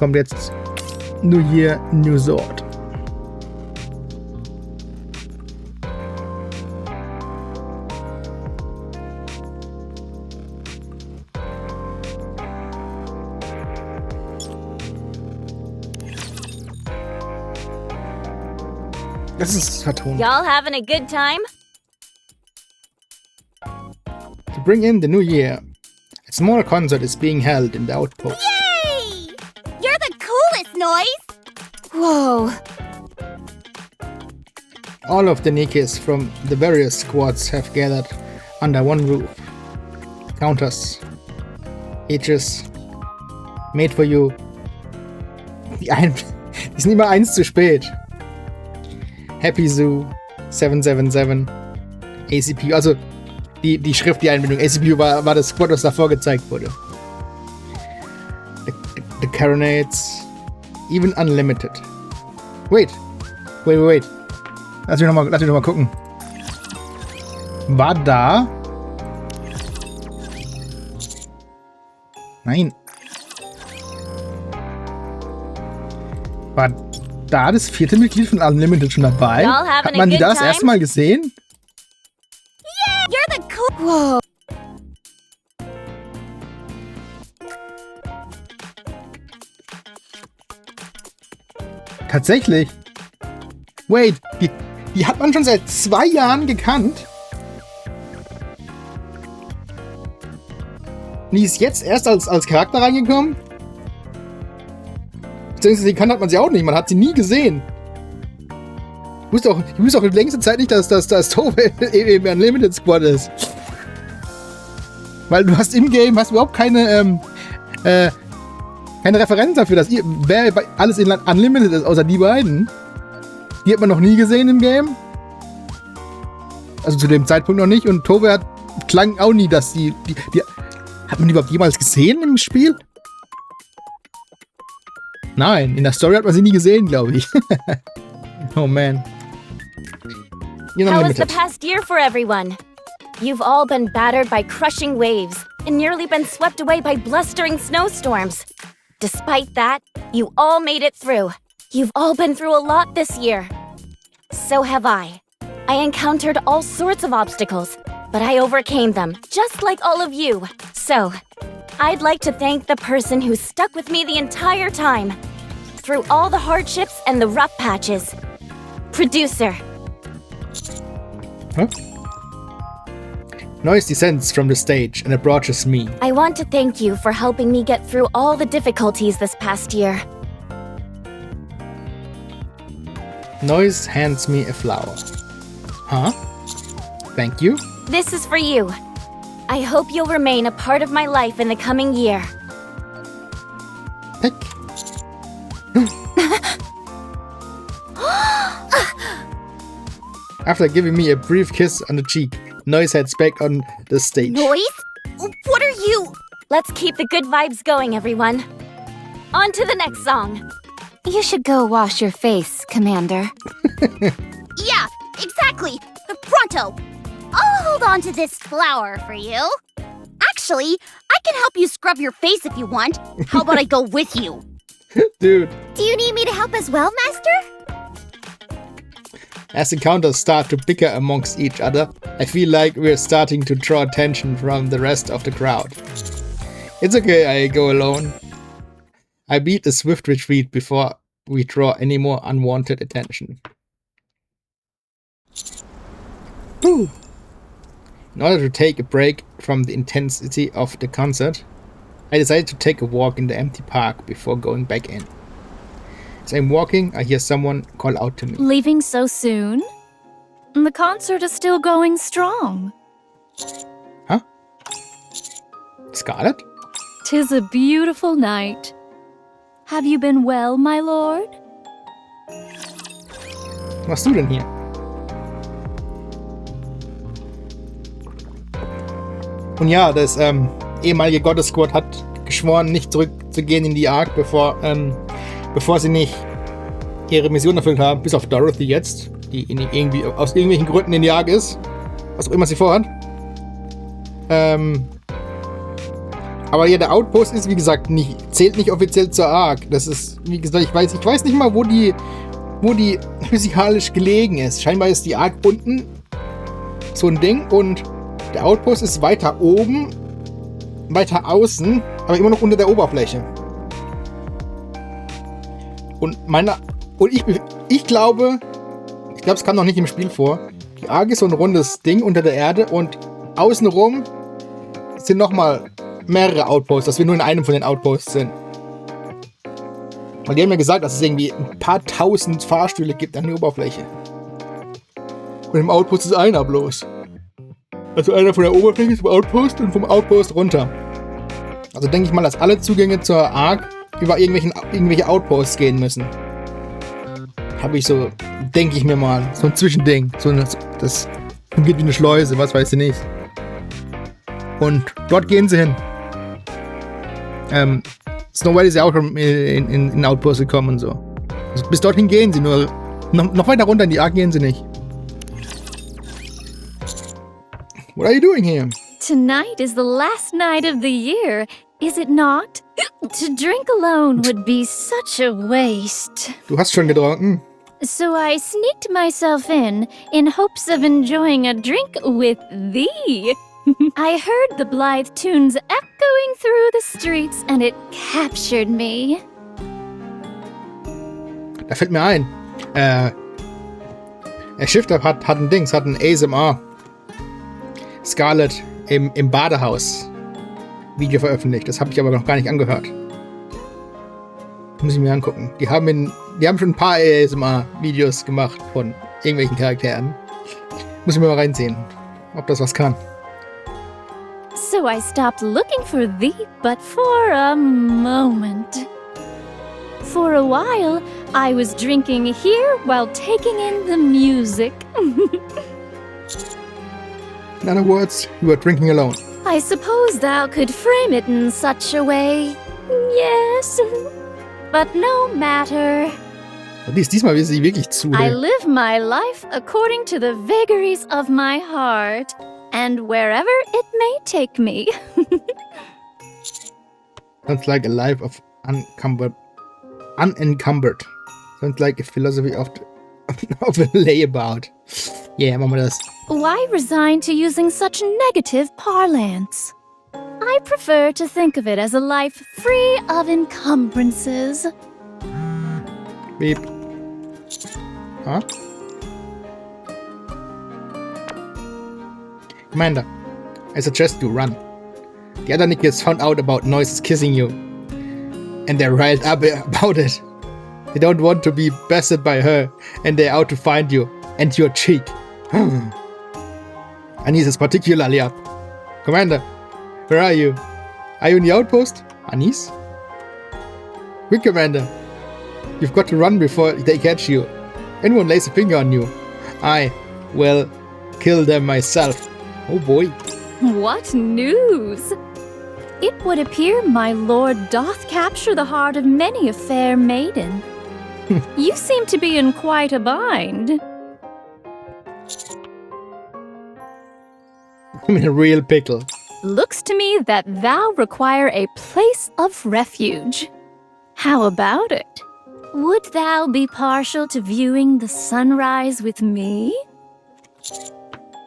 kommt jetzt New Year, New Sword. Das ist vertont. Y'all having a good time? To bring in the new year, a small concert is being held in the outpost. Yay! You're the coolest, Noise! Whoa. All of the Nikkes from the various squads have gathered under one roof. Counters, ages, made for you. Die sind immer eins zu spät. Happy Zoo, 777, ACPU, also die Schrift, die Einbindung. ACPU war das Squad, was davor gezeigt wurde. The Carronades, even Unlimited. Wait. Lass mich noch mal gucken. War da? Nein. War da das 4. Mitglied von Unlimited schon dabei? Hat man die da das erste Mal gesehen? Yeah, you're the cool. Whoa. Tatsächlich. Wait, die hat man schon seit 2 Jahren gekannt. Die ist jetzt erst als Charakter reingekommen. Beziehungsweise gekannt hat man sie auch nicht. Man hat sie nie gesehen. Ich wusste auch die längste Zeit nicht, dass Tove im Unlimited Squad ist. Weil du hast im Game überhaupt keine Referenz dafür, wer alles in Unlimited ist, außer die beiden. Die hat man noch nie gesehen im Game. Also zu dem Zeitpunkt noch nicht. Und Tove klang auch nie, dass die hat man die überhaupt jemals gesehen im Spiel? Nein, in der Story hat man sie nie gesehen, glaube ich. Oh man. How was the past year for everyone? You've all been battered by crushing waves and nearly been swept away by blustering snowstorms. Despite that, you all made it through. You've all been through a lot this year. So have I. I encountered all sorts of obstacles, but I overcame them, just like all of you. So, I'd like to thank the person who stuck with me the entire time, through all the hardships and the rough patches. Producer. Huh? Noise descends from the stage and approaches me. I want to thank you for helping me get through all the difficulties this past year. Noise hands me a flower. Huh? Thank you. This is for you. I hope you'll remain a part of my life in the coming year. Pick. After giving me a brief kiss on the cheek, Noise heads back on the stage. Noise? What are you? Let's keep the good vibes going, everyone. On to the next song. You should go wash your face, Commander. Yeah, exactly. Pronto. I'll hold on to this flower for you. Actually, I can help you scrub your face if you want. How about I go with you? Dude. Do you need me to help as well, Master? As the counters start to bicker amongst each other, I feel like we're starting to draw attention from the rest of the crowd. It's okay, I go alone. I beat a swift retreat before we draw any more unwanted attention. Whew. In order to take a break from the intensity of the concert, I decided to take a walk in the empty park before going back in. As I'm walking, I hear someone call out to me. Leaving so soon? The concert is still going strong. Huh? Scarlet? 'Tis a beautiful night. Have you been well, my lord? Was machst du denn hier? Und ja, das ehemalige Gottesquad hat geschworen, nicht zurückzugehen in die Ark, bevor sie nicht ihre Mission erfüllt haben, bis auf Dorothy jetzt, die irgendwie aus irgendwelchen Gründen in die Ark ist, was auch immer sie vorhat. Aber ja, der Outpost ist, wie gesagt, zählt nicht offiziell zur Ark. Das ist, wie gesagt, ich weiß nicht mal, wo die physikalisch gelegen ist. Scheinbar ist die Ark unten so ein Ding und der Outpost ist weiter oben, weiter außen, aber immer noch unter der Oberfläche. Und ich glaube, es kam noch nicht im Spiel vor. Die Ark ist so ein rundes Ding unter der Erde und außenrum sind nochmal mehrere Outposts, dass wir nur in einem von den Outposts sind. Weil die haben ja gesagt, dass es irgendwie ein paar tausend Fahrstühle gibt an der Oberfläche. Und im Outpost ist einer bloß. Also einer von der Oberfläche zum Outpost und vom Outpost runter. Also denke ich mal, dass alle Zugänge zur Ark über irgendwelche Outposts gehen müssen. Habe ich so, denke ich mir mal, so ein Zwischending. Das fungiert wie eine Schleuse, was weiß ich nicht. Und dort gehen sie hin. Snow White ist ja auch schon in Outpost gekommen und so. Also bis dorthin gehen sie, nur noch weiter runter in die Ark gehen sie nicht. What are you doing here? Tonight is the last night of the year, is it not? To drink alone would be such a waste. Du hast schon getrunken. So I sneaked myself in hopes of enjoying a drink with thee. I heard the blithe tunes echoing through the streets and it captured me. Da fällt mir ein. Shifter hat ein ASMR. Scarlett im Badehaus Video veröffentlicht. Das habe ich aber noch gar nicht angehört. Muss ich mir angucken. Die haben schon ein paar ASMR-Videos gemacht von irgendwelchen Charakteren. Muss ich mir mal reinziehen, ob das was kann. So I stopped looking for thee, but for a moment. For a while, I was drinking here while taking in the music. In other words, you were drinking alone. I suppose thou could frame it in such a way. Yes, but no matter. Diesmal ist sie wirklich zu. I live my life according to the vagaries of my heart, and wherever it may take me. Sounds like a life of unencumbered. Sounds like a philosophy of a layabout. Yeah, machen wir das. Why resign to using such negative parlance? I prefer to think of it as a life free of encumbrances. Beep. Huh? Commander, I suggest you run. The other Nikke has found out about Noises kissing you. And they're riled up about it. They don't want to be bested by her, and they're out to find you. And your cheek. Anis is particularly up. Commander, where are you? Are you in the outpost? Anis? Quick, Commander. You've got to run before they catch you. Anyone lays a finger on you, I will kill them myself. Oh boy. What news? It would appear my lord doth capture the heart of many a fair maiden. You seem to be in quite a bind. I'm in a real pickle. Looks to me that thou require a place of refuge. How about it? Would thou be partial to viewing the sunrise with me?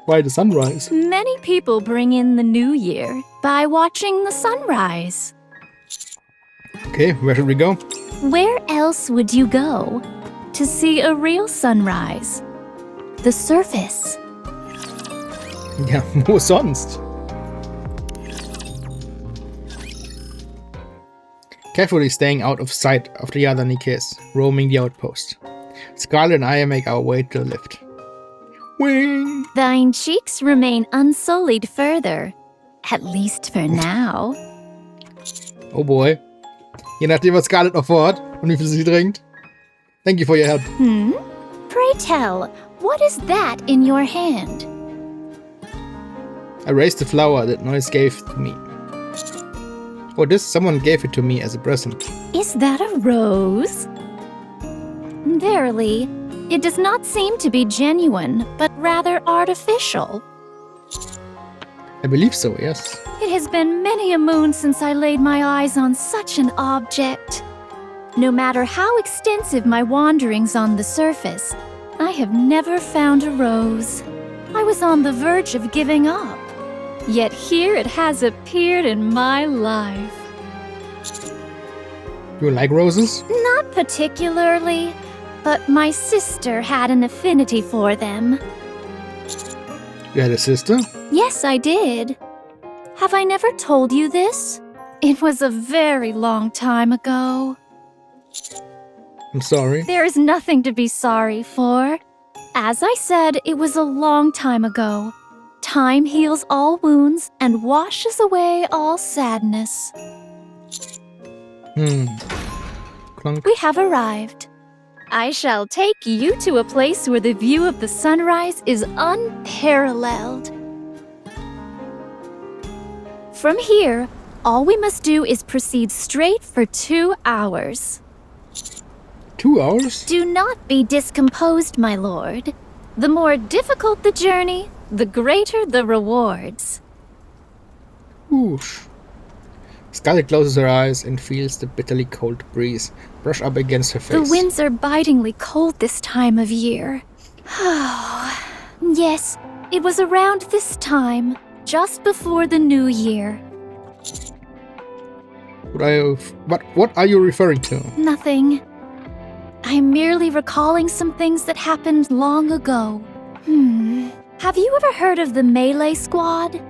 Why the sunrise? Many people bring in the new year by watching the sunrise. Okay, where should we go? Where else would you go to see a real sunrise? The surface. Ja, wo sonst? Carefully staying out of sight of the other Nikkes, roaming the outpost. Scarlet and I make our way to the lift. Wing! Thine cheeks remain unsullied further, at least for now. Oh boy. Je nachdem, was Scarlet noch vorhat und wie viel sie trinkt. Thank you for your help. Pray tell, what is that in your hand? I raised the flower that Noise gave to me. Oh, someone gave it to me as a present. Is that a rose? Verily, it does not seem to be genuine, but rather artificial. I believe so, yes. It has been many a moon since I laid my eyes on such an object. No matter how extensive my wanderings on the surface, I have never found a rose. I was on the verge of giving up. Yet here it has appeared in my life. You like roses? Not particularly, but my sister had an affinity for them. You had a sister? Yes, I did. Have I never told you this? It was a very long time ago. I'm sorry. There is nothing to be sorry for. As I said, it was a long time ago. Time heals all wounds and washes away all sadness. Clunk. We have arrived. I shall take you to a place where the view of the sunrise is unparalleled. From here, all we must do is proceed straight for 2 hours. 2 hours? Do not be discomposed, my lord. The more difficult the journey, the greater the rewards. Whoosh. Scarlet closes her eyes and feels the bitterly cold breeze brush up against her face. The winds are bitingly cold this time of year. Yes, it was around this time, just before the new year. What are you referring to? Nothing. I'm merely recalling some things that happened long ago. Have you ever heard of the Melee Squad?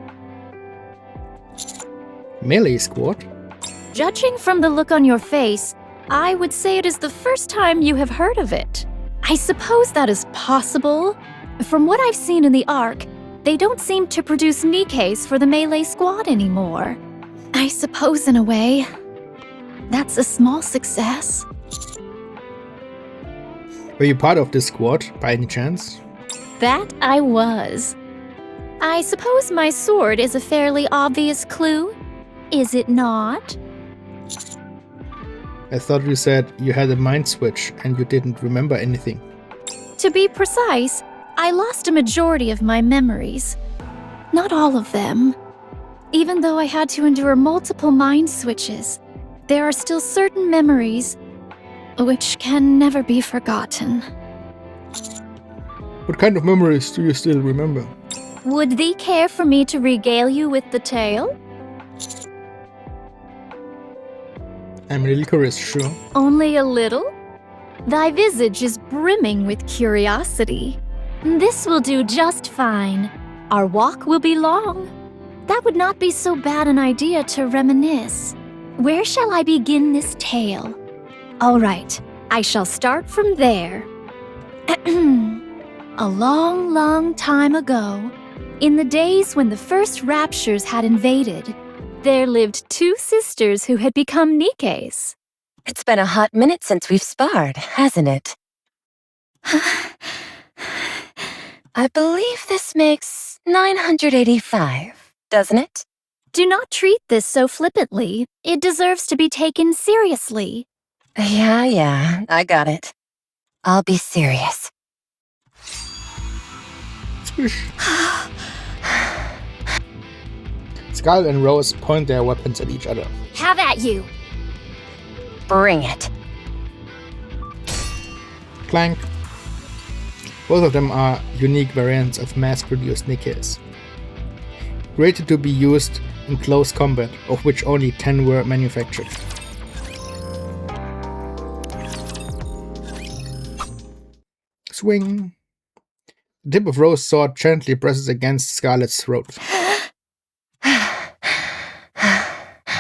Melee Squad? Judging from the look on your face, I would say it is the first time you have heard of it. I suppose that is possible. From what I've seen in the Ark, they don't seem to produce Nikkes for the Melee Squad anymore. I suppose in a way, that's a small success. Were you part of this squad, by any chance? That I was. I suppose my sword is a fairly obvious clue, is it not? I thought you said you had a mind switch and you didn't remember anything. To be precise, I lost a majority of my memories. Not all of them. Even though I had to endure multiple mind switches, there are still certain memories which can never be forgotten. What kind of memories do you still remember? Would thee care for me to regale you with the tale? I'm really curious, sure. Only a little? Thy visage is brimming with curiosity. This will do just fine. Our walk will be long. That would not be so bad an idea to reminisce. Where shall I begin this tale? All right, I shall start from there. A long, long time ago, in the days when the first raptures had invaded, there lived 2 sisters who had become Nikkes. It's been a hot minute since we've sparred, hasn't it? I believe this makes 985, doesn't it? Do not treat this so flippantly. It deserves to be taken seriously. Yeah, I got it. I'll be serious. Swish. Skull and Rose point their weapons at each other. Have at you. Bring it. Clank. Both of them are unique variants of mass-produced Nikkes, created to be used in close combat, of which only 10 were manufactured. Swing. The tip of Rose's sword gently presses against Scarlet's throat.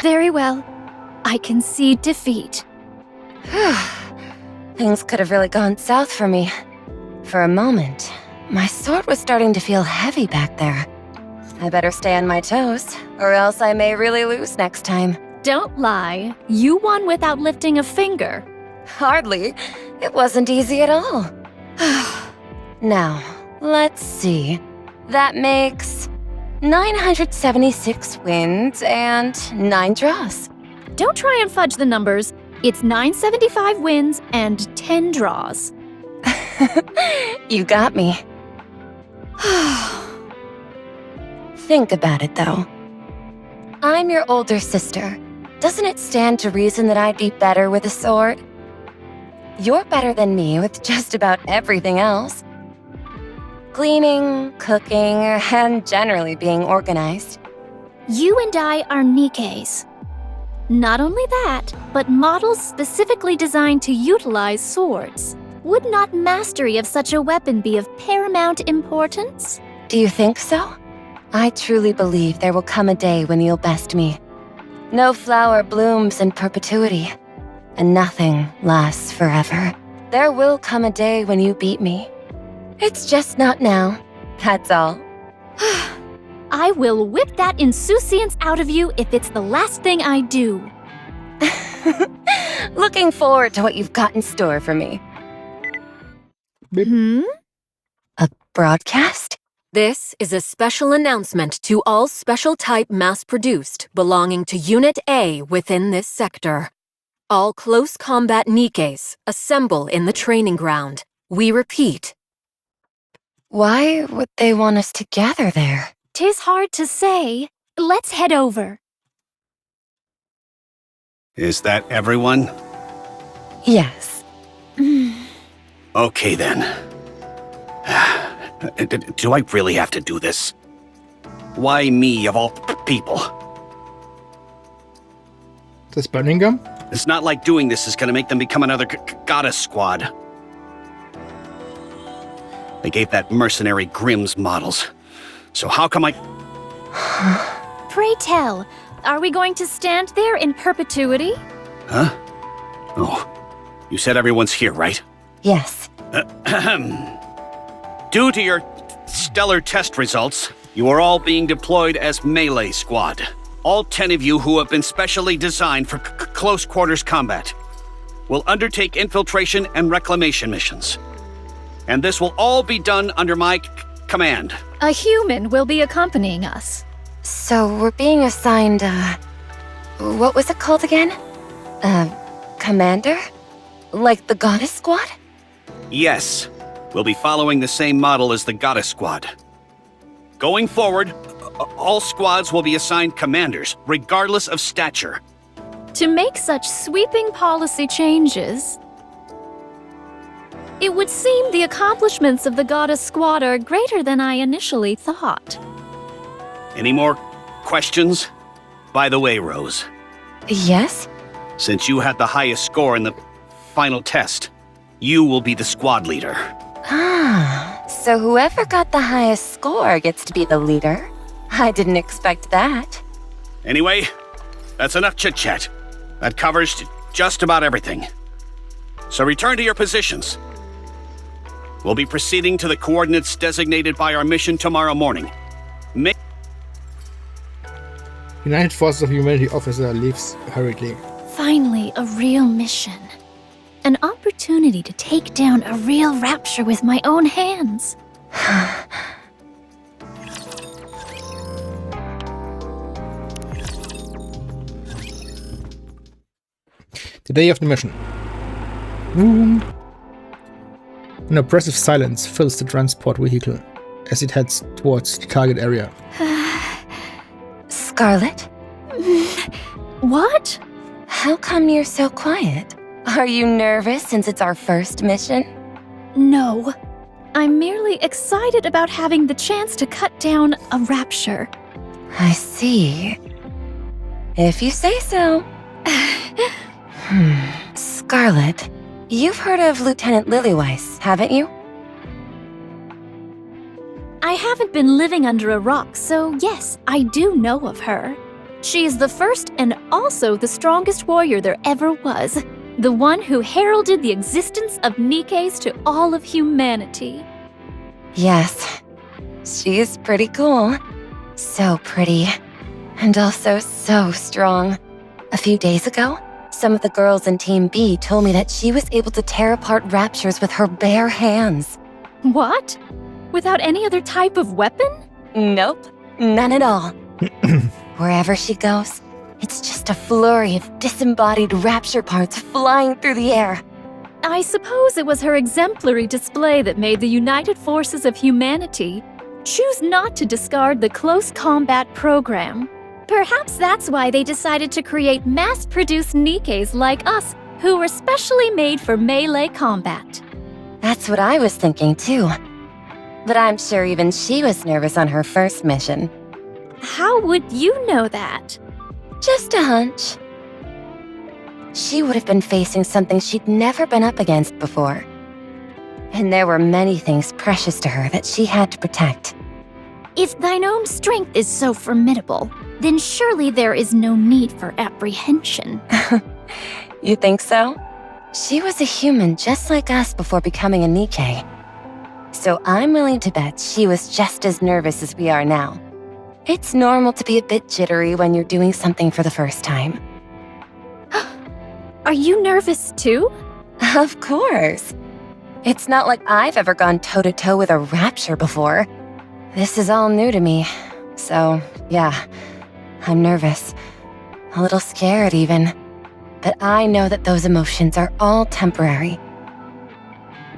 Very well. I concede defeat. Things could have really gone south for me. For a moment, my sword was starting to feel heavy back there. I better stay on my toes, or else I may really lose next time. Don't lie. You won without lifting a finger. Hardly. It wasn't easy at all. Now, let's see. That makes 976 wins and 9 draws. Don't try and fudge the numbers. It's 975 wins and 10 draws. You got me. think about it, though. I'm your older sister. Doesn't it stand to reason that I'd be better with a sword? You're better than me with just about everything else. Cleaning, cooking, and generally being organized. You and I are Nikkes. Not only that, but models specifically designed to utilize swords. Would not mastery of such a weapon be of paramount importance? Do you think so? I truly believe there will come a day when you'll best me. No flower blooms in perpetuity, and nothing lasts forever. There will come a day when you beat me. It's just not now, that's all. I will whip that insouciance out of you if it's the last thing I do. Looking forward to what you've got in store for me. A broadcast? This is a special announcement to all special type mass-produced belonging to Unit A within this sector. All close combat Nikkes assemble in the training ground. We repeat. Why would they want us to gather there? 'Tis hard to say. Let's head over. Is that everyone? Yes. Okay then. Do I really have to do this? Why me of all people? This burning gum? It's not like doing this is gonna make them become another goddess squad. They gave that mercenary Grimm's models. So how come I... Pray tell, are we going to stand there in perpetuity? Huh? Oh, you said everyone's here, right? Yes. Due to your stellar test results, you are all being deployed as melee squad. All 10 of you who have been specially designed for close quarters combat will undertake infiltration and reclamation missions. And this will all be done under my command. A human will be accompanying us. So we're being assigned, what was it called again? Commander? Like the goddess squad? Yes, we'll be following the same model as the goddess squad. Going forward, all squads will be assigned commanders, regardless of stature. To make such sweeping policy changes, it would seem the accomplishments of the goddess squad are greater than I initially thought. Any more questions? By the way, Rose, Yes? since you had the highest score in the final test, you will be the squad leader. Ah, so whoever got the highest score gets to be the leader. I didn't expect that. Anyway, that's enough chit-chat. That covers just about everything. So return to your positions. We'll be proceeding to the coordinates designated by our mission tomorrow morning. United Forces of Humanity officer leaves hurriedly. Finally, a real mission. An opportunity to take down a real rapture with my own hands. The day of the mission. Vroom. An oppressive silence fills the transport vehicle as it heads towards the target area. Scarlet? What? How come you're so quiet? Are you nervous since it's our first mission? No. I'm merely excited about having the chance to cut down a rapture. I see. If you say so. Scarlet, you've heard of Lieutenant Lilyweiss, haven't you? I haven't been living under a rock, so yes, I do know of her. She is the first and also the strongest warrior there ever was. The one who heralded the existence of Nikkes to all of humanity. Yes. She is pretty cool. So pretty. And also so strong. A few days ago, some of the girls in Team B told me that she was able to tear apart raptures with her bare hands. What? Without any other type of weapon? Nope, none at all. Wherever she goes, it's just a flurry of disembodied rapture parts flying through the air. I suppose it was her exemplary display that made the United Forces of Humanity choose not to discard the close combat program. Perhaps that's why they decided to create mass-produced Nikkes like us, who were specially made for melee combat. That's what I was thinking too. But I'm sure even she was nervous on her first mission. How would you know that? Just a hunch. She would have been facing something she'd never been up against before. And there were many things precious to her that she had to protect. If thine own strength is so formidable, then surely there is no need for apprehension. You think so? She was a human just like us before becoming a Nikke. So I'm willing to bet she was just as nervous as we are now. It's normal to be a bit jittery when you're doing something for the first time. Are you nervous too? Of course. It's not like I've ever gone toe-to-toe with a rapture before. This is all new to me. So, yeah, I'm nervous. A little scared even. But I know that those emotions are all temporary.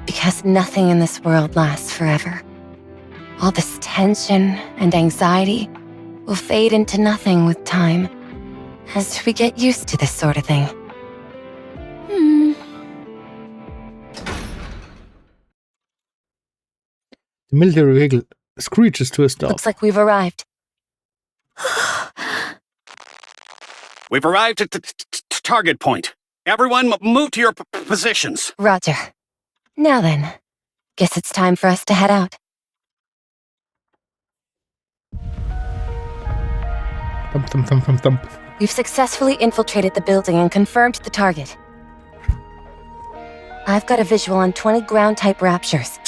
Because nothing in this world lasts forever. All this tension and anxiety will fade into nothing with time, as we get used to this sort of thing. The military vehicle screeches to a stop. Looks like we've arrived. We've arrived at the target point. Everyone, move to your positions. Roger. Now then, guess it's time for us to head out. Thump, thump, thump, thump, thump. We've successfully infiltrated the building and confirmed the target. I've got a visual on 20 ground-type raptures.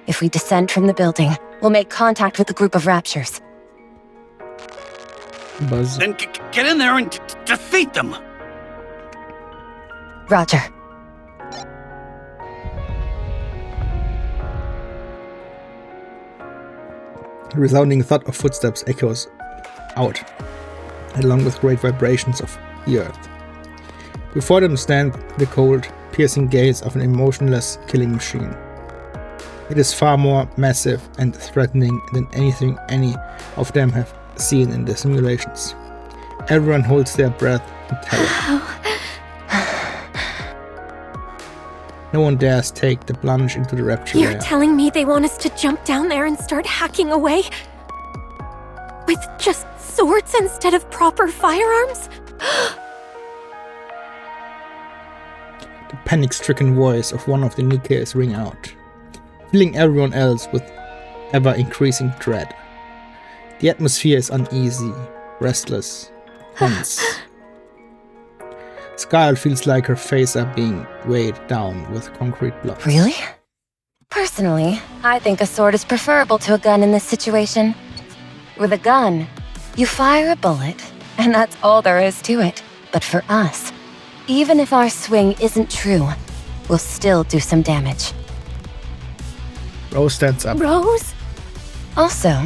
If we descend from the building, we'll make contact with the group of raptures. Buzz. Then get in there and defeat them. Roger. The resounding thud of footsteps echoes out, along with great vibrations of the earth. Before them stand the cold, piercing gaze of an emotionless killing machine. It is far more massive and threatening than anything any of them have seen in the simulations. Everyone holds their breath in terror. No one dares take the plunge into the rapture You're layer. telling me they want us to jump down there and start hacking away? With just swords instead of proper firearms? The panic-stricken voice of one of the Nikkes ring out, filling everyone else with ever-increasing dread. The atmosphere is uneasy, restless, tense. Scarlet feels like her face are being weighed down with concrete blocks. Really? Personally, I think a sword is preferable to a gun in this situation. With a gun, you fire a bullet, and that's all there is to it. But for us, even if our swing isn't true, we'll still do some damage. Rose stands up. Rose? Also,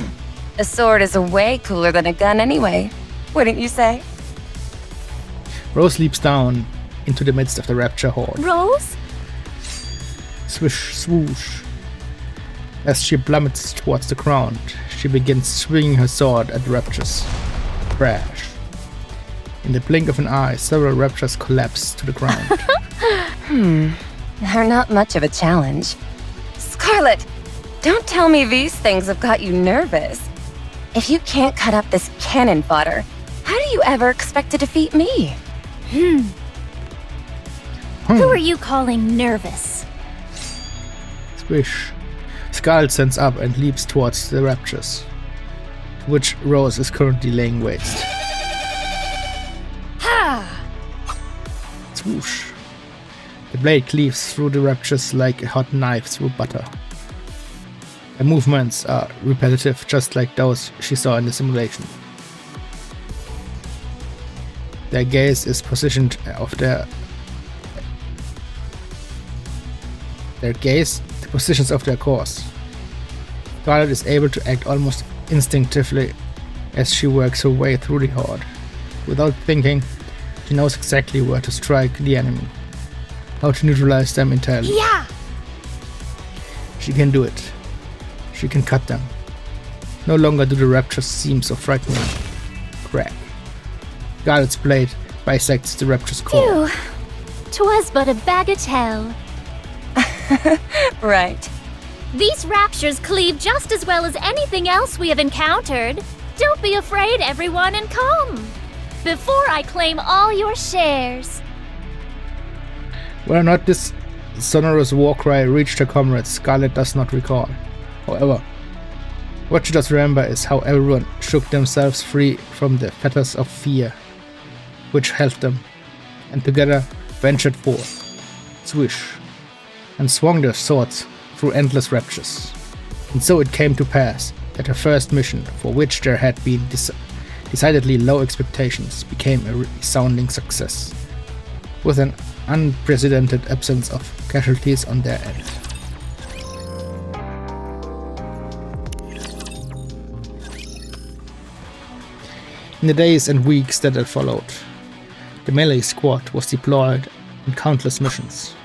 a sword is way cooler than a gun anyway, wouldn't you say? Rose leaps down into the midst of the rapture horde. Rose? Swish, swoosh. As she plummets towards the ground, she begins swinging her sword at the raptures. Crash. In the blink of an eye, several raptures collapse to the ground. They're not much of a challenge. Scarlet, don't tell me these things have got you nervous. If you can't cut up this cannon fodder, how do you ever expect to defeat me? Who are you calling nervous? Swish. Scarlet stands up and leaps towards the raptures, to which Rose is currently laying waste. Ha! Swoosh. The blade cleaves through the raptures like a hot knife through butter. Her movements are repetitive, just like those she saw in the simulation. Their gaze is positioned of the positions of their course. Scarlet is able to act almost instinctively as she works her way through the horde. Without thinking, she knows exactly where to strike the enemy, how to neutralize them entirely. Yeah! She can do it. She can cut them. No longer do the raptures seem so frightening. Crack. Scarlet's blade bisects the rapture's core. Phew. 'Twas but a bagatelle. Right. These raptures cleave just as well as anything else we have encountered. Don't be afraid, everyone, and come before I claim all your shares. Whether or not this sonorous war cry reached her comrades, Scarlet does not recall. However, what she does remember is how everyone shook themselves free from the fetters of fear which held them, and together ventured forth, swish, and swung their swords through endless raptures. And so it came to pass that her first mission, for which there had been decidedly low expectations, became a resounding success, with an unprecedented absence of casualties on their end. In the days and weeks that had followed, the melee squad was deployed in countless missions.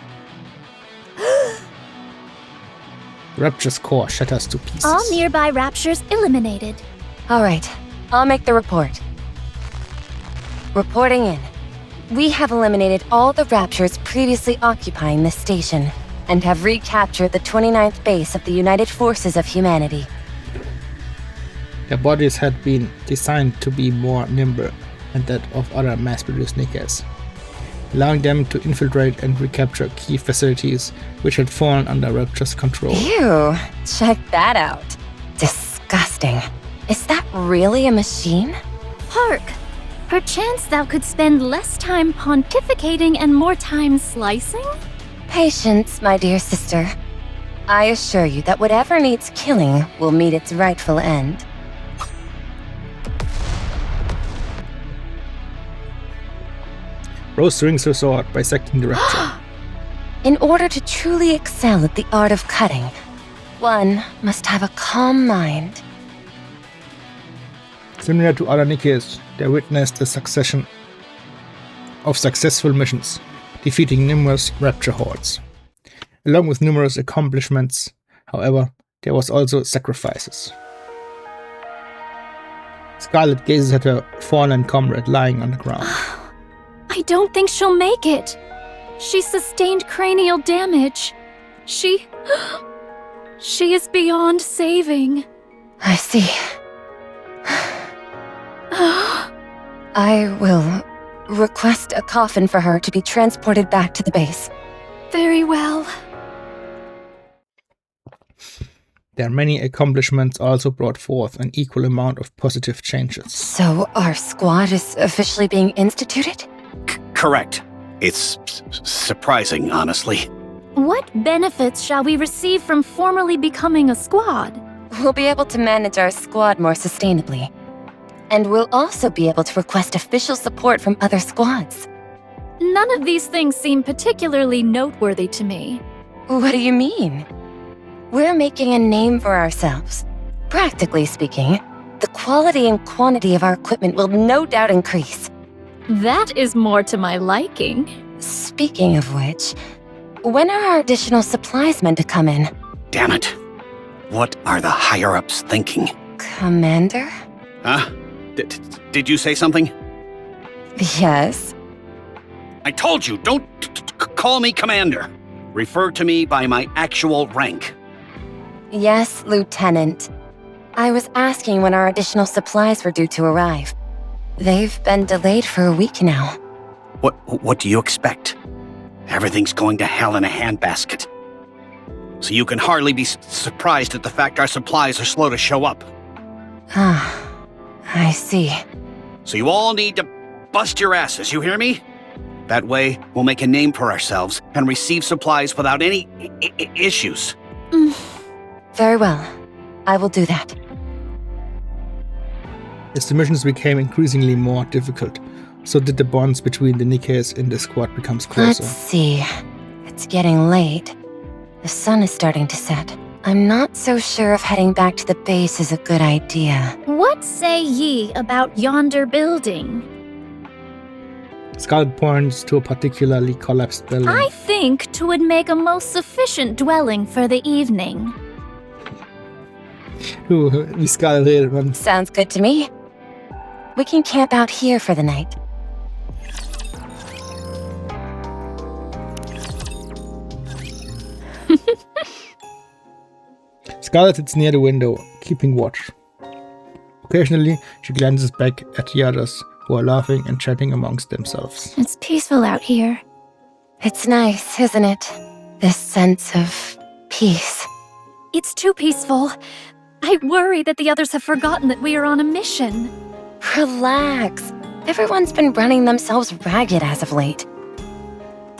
Rapture's core shatters to pieces. All nearby raptures eliminated. All right, I'll make the report. Reporting in. We have eliminated all the raptures previously occupying this station, and have recaptured the 29th base of the United Forces of Humanity. Their bodies had been designed to be more nimble than that of other mass-produced Nikkes, allowing them to infiltrate and recapture key facilities which had fallen under Rapture's control. Ew, check that out. Disgusting. Is that really a machine? Hark! Perchance thou could spend less time pontificating and more time slicing? Patience, my dear sister. I assure you that whatever needs killing will meet its rightful end. Rose swings her sword, bisecting the Rapture. In order to truly excel at the art of cutting, one must have a calm mind. Similar to other Nikkes, they witnessed a succession of successful missions, defeating numerous Rapture hordes. Along with numerous accomplishments, however, there was also sacrifices. Scarlet gazes at her fallen comrade lying on the ground. I don't think she'll make it. She sustained cranial damage. She is beyond saving. I see. I will request a coffin for her to be transported back to the base. Very well. Their many accomplishments also brought forth an equal amount of positive changes. So our squad is officially being instituted? Correct. It's surprising, honestly. What benefits shall we receive from formally becoming a squad? We'll be able to manage our squad more sustainably. And we'll also be able to request official support from other squads. None of these things seem particularly noteworthy to me. What do you mean? We're making a name for ourselves. Practically speaking, the quality and quantity of our equipment will no doubt increase. That is more to my liking. Speaking of which, when are our additional supplies meant to come in? Damn it. What are the higher-ups thinking? Commander? Huh? Did you say something? Yes. I told you, don't call me Commander. Refer to me by my actual rank. Yes, Lieutenant. I was asking when our additional supplies were due to arrive. They've been delayed for a week now. What do you expect? Everything's going to hell in a handbasket. So you can hardly be surprised at the fact our supplies are slow to show up. Ah, I see. So you all need to bust your asses, you hear me? That way, we'll make a name for ourselves and receive supplies without any issues. Very well. I will do that. As the missions became increasingly more difficult, so did the bonds between the Nikkes in the squad becomes closer. Let's see. It's getting late. The sun is starting to set. I'm not so sure if heading back to the base is a good idea. What say ye about yonder building? Scarlet points to a particularly collapsed building. I think 'twould make a most sufficient dwelling for the evening. Wie Scarlet redet, man. Sounds good to me. We can camp out here for the night. Scarlet sits near the window, keeping watch. Occasionally, she glances back at the others, who are laughing and chatting amongst themselves. It's peaceful out here. It's nice, isn't it? This sense of peace. It's too peaceful. I worry that the others have forgotten that we are on a mission. Relax. Everyone's been running themselves ragged as of late.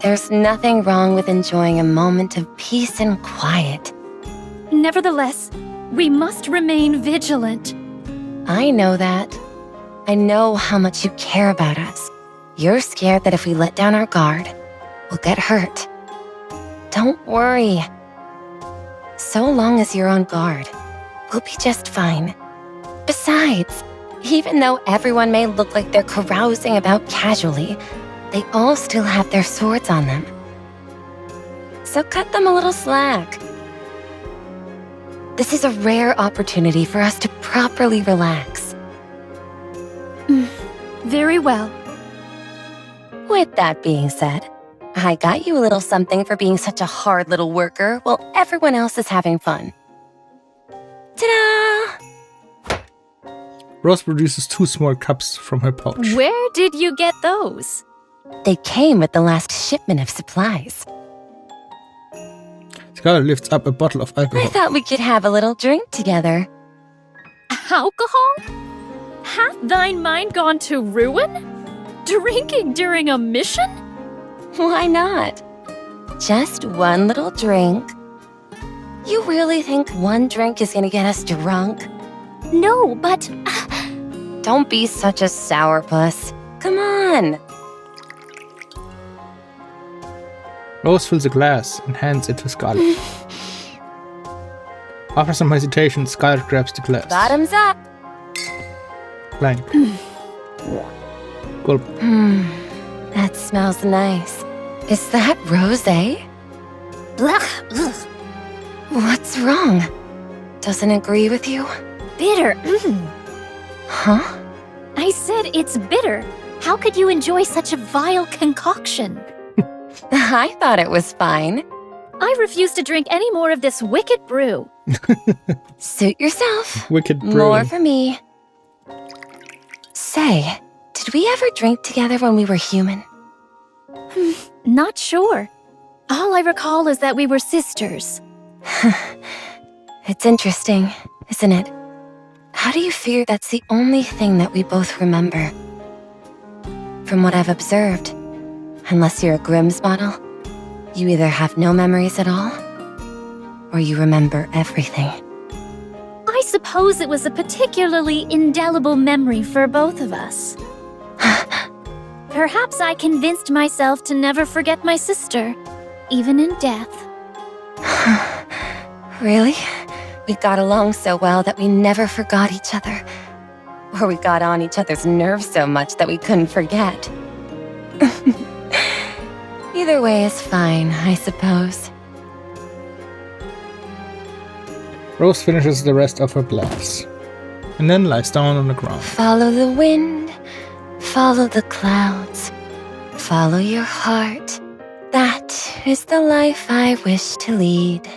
There's nothing wrong with enjoying a moment of peace and quiet. Nevertheless, we must remain vigilant. I know that. I know how much you care about us. You're scared that if we let down our guard, we'll get hurt. Don't worry. So long as you're on guard, we'll be just fine. Besides, even though everyone may look like they're carousing about casually, they all still have their swords on them. So cut them a little slack. This is a rare opportunity for us to properly relax. Very well. With that being said, I got you a little something for being such a hard little worker while everyone else is having fun. Ta-da! Rose produces 2 small cups from her pouch. Where did you get those? They came with the last shipment of supplies. Scarlet lifts up a bottle of I alcohol. thought we could have a little drink together. Alcohol? Hath thine mind gone to ruin? Drinking during a mission? Why not? Just one little drink. You really think one drink is gonna get us drunk? No, but... Don't be such a sourpuss. Come on. Rose fills a glass and hands it to Scarlet. After some hesitation, Scarlet grabs the glass. Bottoms up. Clank. Gulp. That smells nice. Is that rosé? Blech. What's wrong? Doesn't agree with you? bitter. Huh? I said it's bitter. How could you enjoy such a vile concoction? I thought it was fine. I refuse to drink any more of this wicked brew. Suit yourself. Wicked brew. More for me. Say, did we ever drink together when we were human? Not sure. All I recall is that we were sisters. It's interesting, isn't it? How do you figure that's the only thing that we both remember? From what I've observed, unless you're a Grimm's model, you either have no memories at all, or you remember everything. I suppose it was a particularly indelible memory for both of us. Perhaps I convinced myself to never forget my sister, even in death. Really? We got along so well that we never forgot each other. Or we got on each other's nerves so much that we couldn't forget. Either way is fine, I suppose. Rose finishes the rest of her glass, and then lies down on the ground. Follow the wind, follow the clouds, follow your heart. That is the life I wish to lead.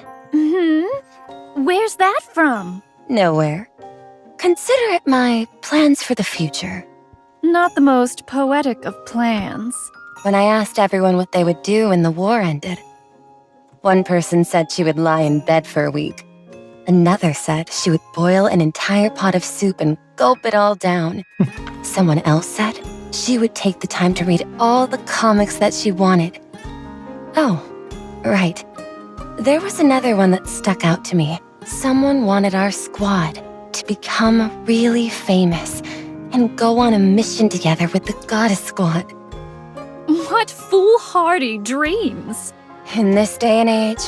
Where's that from? Nowhere. Consider it my plans for the future. Not the most poetic of plans. When I asked everyone what they would do when the war ended, one person said she would lie in bed for a week. Another said she would boil an entire pot of soup and gulp it all down. Someone else said she would take the time to read all the comics that she wanted. Oh, right. There was another one that stuck out to me. Someone wanted our squad to become really famous and go on a mission together with the Goddess Squad. What foolhardy dreams! In this day and age,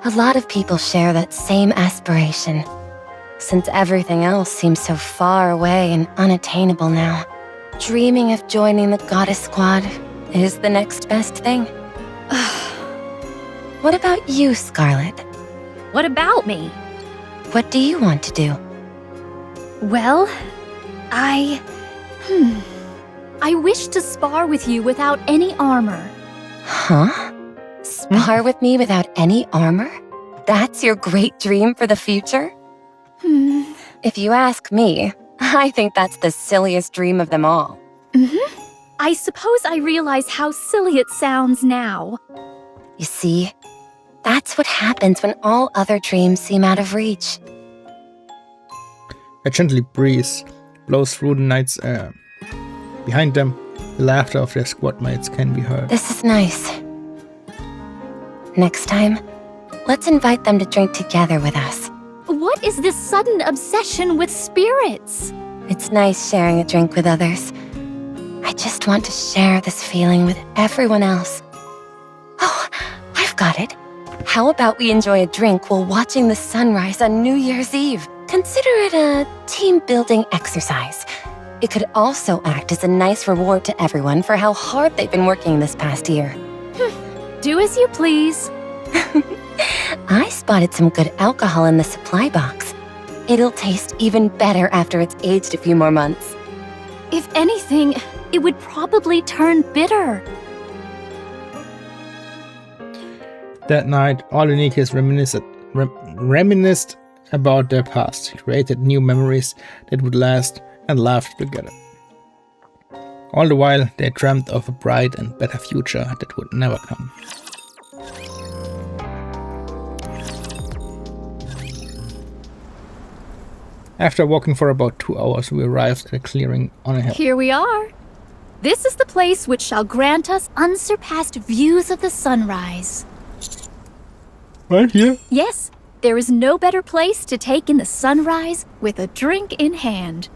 a lot of people share that same aspiration, since everything else seems so far away and unattainable now. Dreaming of joining the Goddess Squad is the next best thing. What about you, Scarlet? What about me? What do you want to do? Well, I wish to spar with you without any armor. Huh? Spar with me without any armor? That's your great dream for the future? If you ask me, I think that's the silliest dream of them all. I suppose I realize how silly it sounds now. You see, that's what happens when all other dreams seem out of reach. A gentle breeze blows through the night's air. Behind them, the laughter of their squad mates can be heard. This is nice. Next time, let's invite them to drink together with us. What is this sudden obsession with spirits? It's nice sharing a drink with others. I just want to share this feeling with everyone else. Oh, I've got it. How about we enjoy a drink while watching the sunrise on New Year's Eve? Consider it a team-building exercise. It could also act as a nice reward to everyone for how hard they've been working this past year. Do as you please. I spotted some good alcohol in the supply box. It'll taste even better after it's aged a few more months. If anything, it would probably turn bitter. That night, all the Nikkes reminisced about their past, created new memories that would last, and laughed together. All the while, they dreamt of a bright and better future that would never come. After walking for about 2 hours, we arrived at a clearing on a hill. Here we are. This is the place which shall grant us unsurpassed views of the sunrise. Right here? Yes, there is no better place to take in the sunrise with a drink in hand.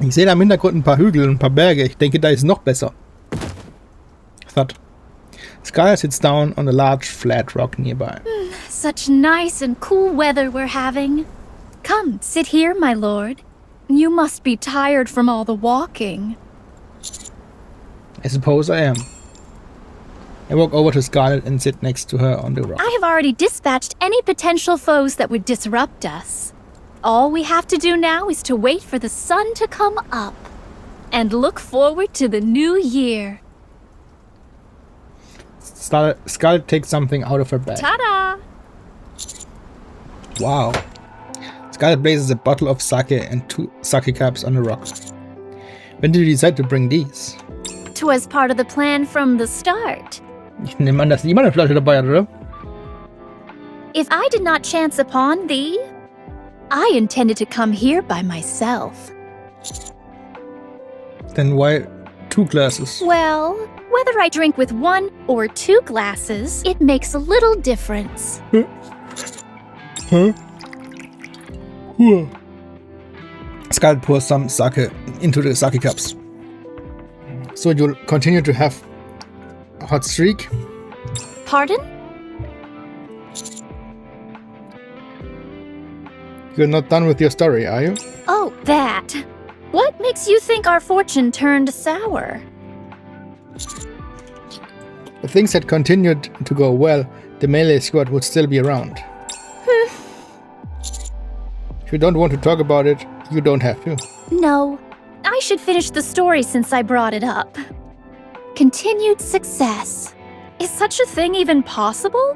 Ich sehe da im Hintergrund ein paar Hügel und ein paar Berge. Ich denke, da ist noch besser. Thud. Sky sits down on a large flat rock nearby. Such nice and cool weather we're having. Come, sit here, my lord. You must be tired from all the walking. I suppose I am. I walk over to Scarlet and sit next to her on the rock. I have already dispatched any potential foes that would disrupt us. All we have to do now is to wait for the sun to come up and look forward to the new year. Scarlet takes something out of her bag. Ta-da! Wow. Scarlet places a bottle of sake and 2 sake cups on a rock. When did you decide to bring these? 'Twas part of the plan from the start. Ich nehme an, dass niemand eine Flasche dabei hat, oder? If I did not chance upon thee, I intended to come here by myself. Then why 2 glasses? Well, whether I drink with 1 or 2 glasses, it makes a little difference. Huh? Scarlet pours some sake into the sake cups. So you'll continue to have a hot streak? Pardon? You're not done with your story, are you? Oh, that. What makes you think our fortune turned sour? If things had continued to go well, the melee squad would still be around. If you don't want to talk about it, you don't have to. No, I should finish the story since I brought it up. Continued success. Is such a thing even possible?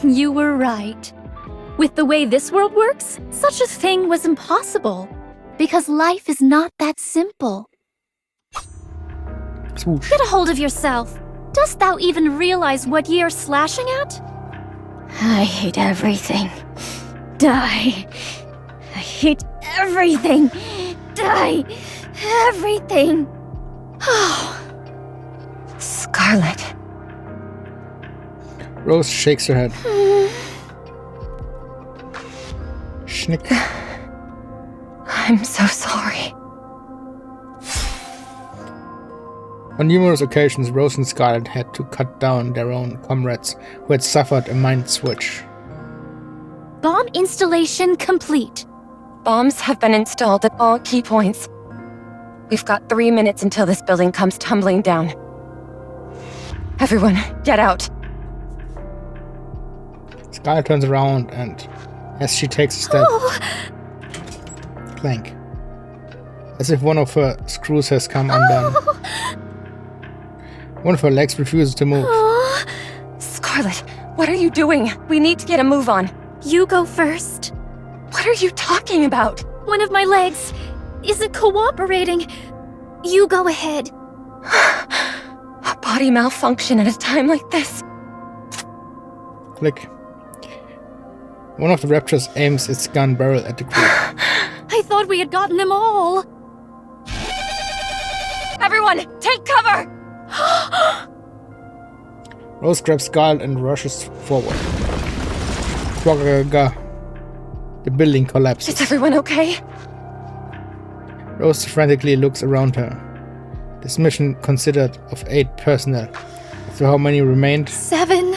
You were right. With the way this world works, such a thing was impossible. Because life is not that simple. Swoosh. Get a hold of yourself. Dost thou even realize what ye are slashing at? I hate everything. Die. I hate everything. Die. Everything. Oh. Scarlet. Rose shakes her head. Schnick. I'm so sorry. On numerous occasions, Rose and Scarlet had to cut down their own comrades who had suffered a mind switch. Bomb installation complete. Bombs have been installed at all key points. We've got 3 minutes until this building comes tumbling down. Everyone, get out. Scarlet turns around and as she takes a step. Clank. As if one of her screws has come undone. One of her legs refuses to move. Scarlet, what are you doing? We need to get a move on. You go first. What are you talking about? One of my legs isn't cooperating. You go ahead. A body malfunction at a time like this. Click. One of the raptors aims its gun barrel at the group. I thought we had gotten them all. Everyone, take cover! Rose grabs Scarlet and rushes forward. The building collapses. Is everyone okay? Rose frantically looks around her. This mission consisted of 8 personnel. So how many remained? 7.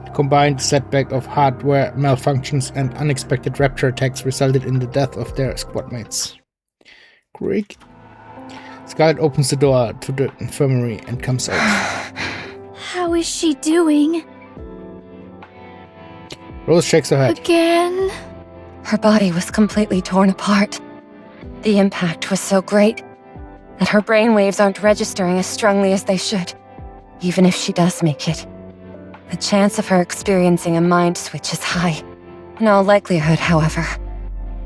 The combined setback of hardware malfunctions and unexpected raptor attacks resulted in the death of their squad mates. Creak. Scarlet opens the door to the infirmary and comes out. How is she doing? Rose shakes her head. Again? Her body was completely torn apart. The impact was so great that her brainwaves aren't registering as strongly as they should. Even if she does make it, the chance of her experiencing a mind switch is high. In all likelihood, however,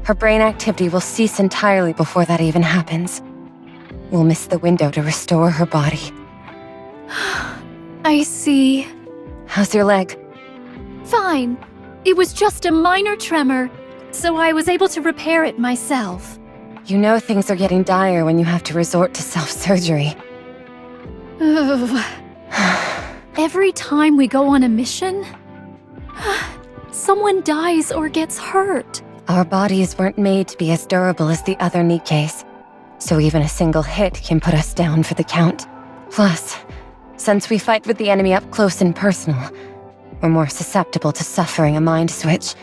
her brain activity will cease entirely before that even happens. We'll miss the window to restore her body. I see. How's your leg? Fine. It was just a minor tremor, so I was able to repair it myself. You know things are getting dire when you have to resort to self-surgery. Ugh. Every time we go on a mission, someone dies or gets hurt. Our bodies weren't made to be as durable as the other Nikkes, so even a single hit can put us down for the count. Plus, since we fight with the enemy up close and personal, we're more susceptible to suffering a mind switch.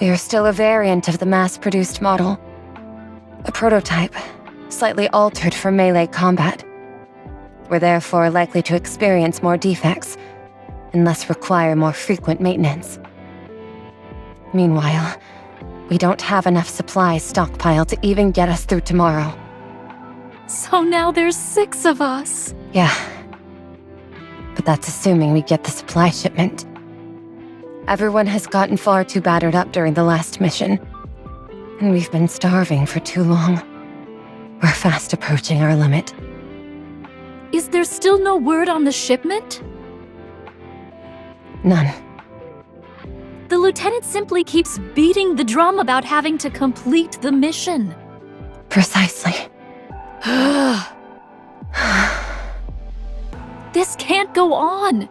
We are still a variant of the mass-produced model. A prototype, slightly altered for melee combat. We're therefore likely to experience more defects, and thus require more frequent maintenance. Meanwhile, we don't have enough supplies stockpiled to even get us through tomorrow. So now there's 6 of us. Yeah. But that's assuming we get the supply shipment. Everyone has gotten far too battered up during the last mission. And we've been starving for too long. We're fast approaching our limit. Is there still no word on the shipment? None. The lieutenant simply keeps beating the drum about having to complete the mission. Precisely. This can't go on.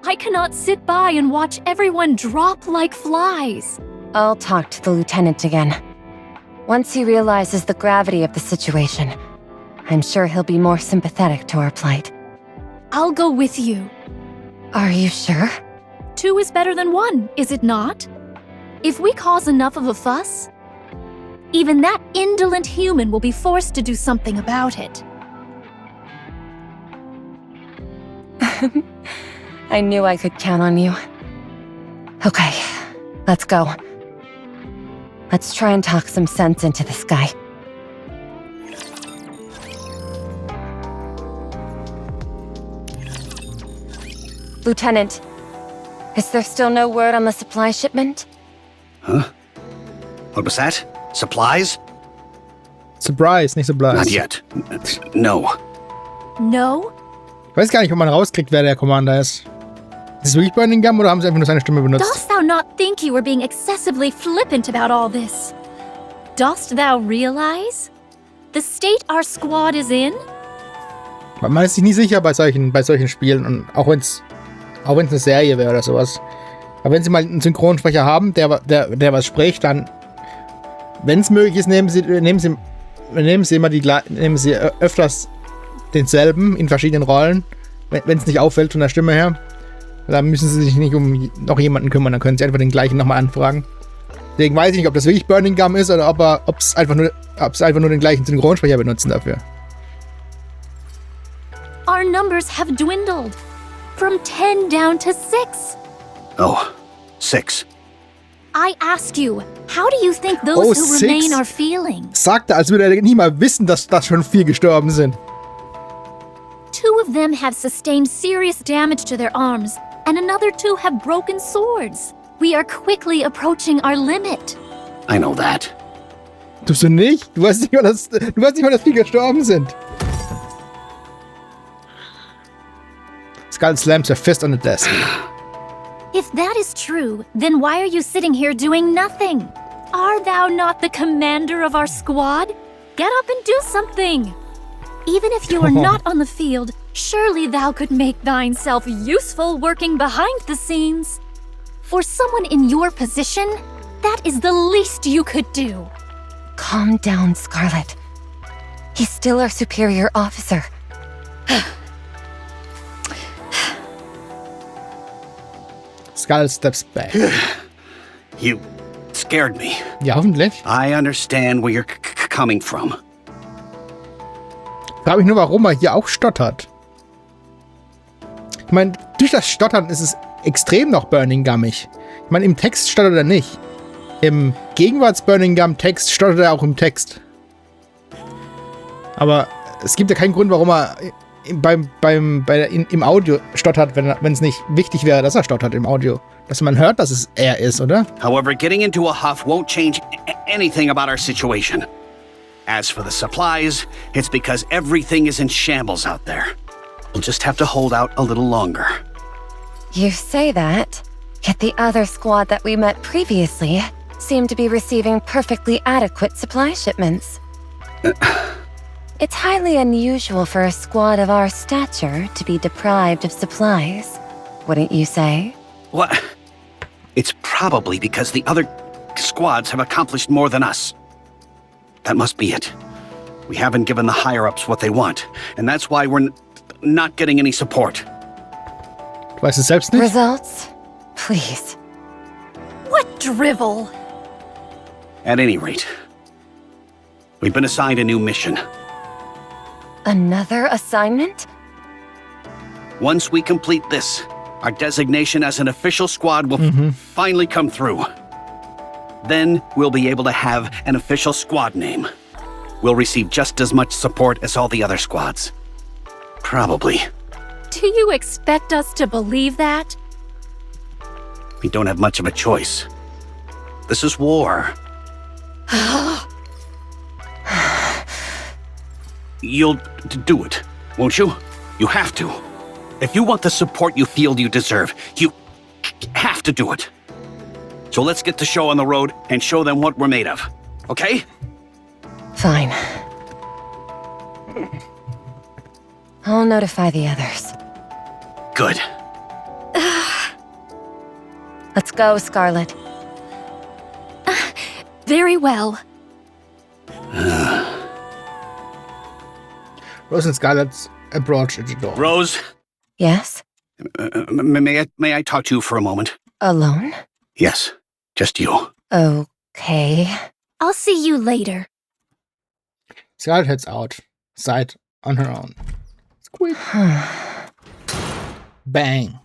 I cannot sit by and watch everyone drop like flies. I'll talk to the lieutenant again. Once he realizes the gravity of the situation, I'm sure he'll be more sympathetic to our plight. I'll go with you. Are you sure? 2 is better than 1, is it not? If we cause enough of a fuss, even that indolent human will be forced to do something about it. I knew I could count on you. Okay, let's go. Let's try and talk some sense into this guy. Lieutenant, is there still no word on the supply shipment? Huh? What was that? Supplies? Surprise, nicht Surprise. Not yet. No. No? Ich weiß gar nicht, ob man rauskriegt, wer der Commander ist. Ist es wirklich Burning Gum oder haben sie einfach nur seine Stimme benutzt? Dost thou not think you were being excessively flippant about all this? Dost thou realize the state our squad is in? Man ist sich nie sicher bei solchen Spielen, und auch wenn es eine Serie wäre oder sowas. Aber wenn sie mal einen Synchronsprecher haben, der was spricht, dann, wenn es möglich ist, nehmen sie öfters denselben in verschiedenen Rollen, wenn es nicht auffällt von der Stimme her. Dann müssen sie sich nicht um noch jemanden kümmern, dann können sie einfach den gleichen nochmal anfragen. Deswegen weiß ich nicht, ob das wirklich Burning Gum ist oder ob sie einfach nur den gleichen Synchronsprecher benutzen dafür. Our numbers have dwindled from 10 down to 6. Oh, 6. I asked you, how do you think those who remain are feeling? Sagte, als würde er nicht mal wissen, dass schon 4 gestorben sind. 2 of them have sustained serious damage to their arms, and another 2 have broken swords. We are quickly approaching our limit. I know that. Tust du nicht? Du weißt nicht mal, dass 4 gestorben sind. Skull slams her fist on the desk. If that is true, then why are you sitting here doing nothing? Are thou not the commander of our squad? Get up and do something. Even if you are not on the field, surely thou could make thyself useful working behind the scenes. For someone in your position, that is the least you could do. Calm down, Scarlet. He's still our superior officer. Skull steps back. You scared me. Ja, hoffentlich. I understand where you're coming from. Frage mich nur, warum er hier auch stottert. Ich meine, durch das Stottern ist es extrem noch Burning Gummig. Ich meine, im Text stottert er nicht. Im Gegenwarts-Burning Gum-Text stottert er auch im Text. Aber es gibt ja keinen Grund, warum er im Audio stottert, wenn es nicht wichtig wäre, dass er stottert im Audio. Dass man hört, dass es er ist, oder? However, getting into a huff won't change anything about our situation. As for the supplies, it's because everything is in shambles out there. We'll just have to hold out a little longer. You say that, yet the other squad that we met previously seemed to be receiving perfectly adequate supply shipments. It's highly unusual for a squad of our stature to be deprived of supplies, wouldn't you say? What? It's probably because the other squads have accomplished more than us. That must be it. We haven't given the higher-ups what they want, and that's why we're not getting any support. Du weißt es selbst nicht? Results? Please. What drivel? At any rate, we've been assigned a new mission. Another assignment? Once we complete this, our designation as an official squad will finally come through. Then we'll be able to have an official squad name. We'll receive just as much support as all the other squads. Probably. Do you expect us to believe that? We don't have much of a choice. This is war. You'll do it, won't you? You have to. If you want the support you feel you deserve, you have to do it. So let's get the show on the road and show them what we're made of. Okay? Fine. I'll notify the others. Good. Let's go, Scarlet. Very well. Rose and Scarlet approach at the door. Rose? Yes? May I talk to you for a moment? Alone? Yes, just you. Okay. I'll see you later. Scarlet heads out. Side on her own. Squeak. Bang.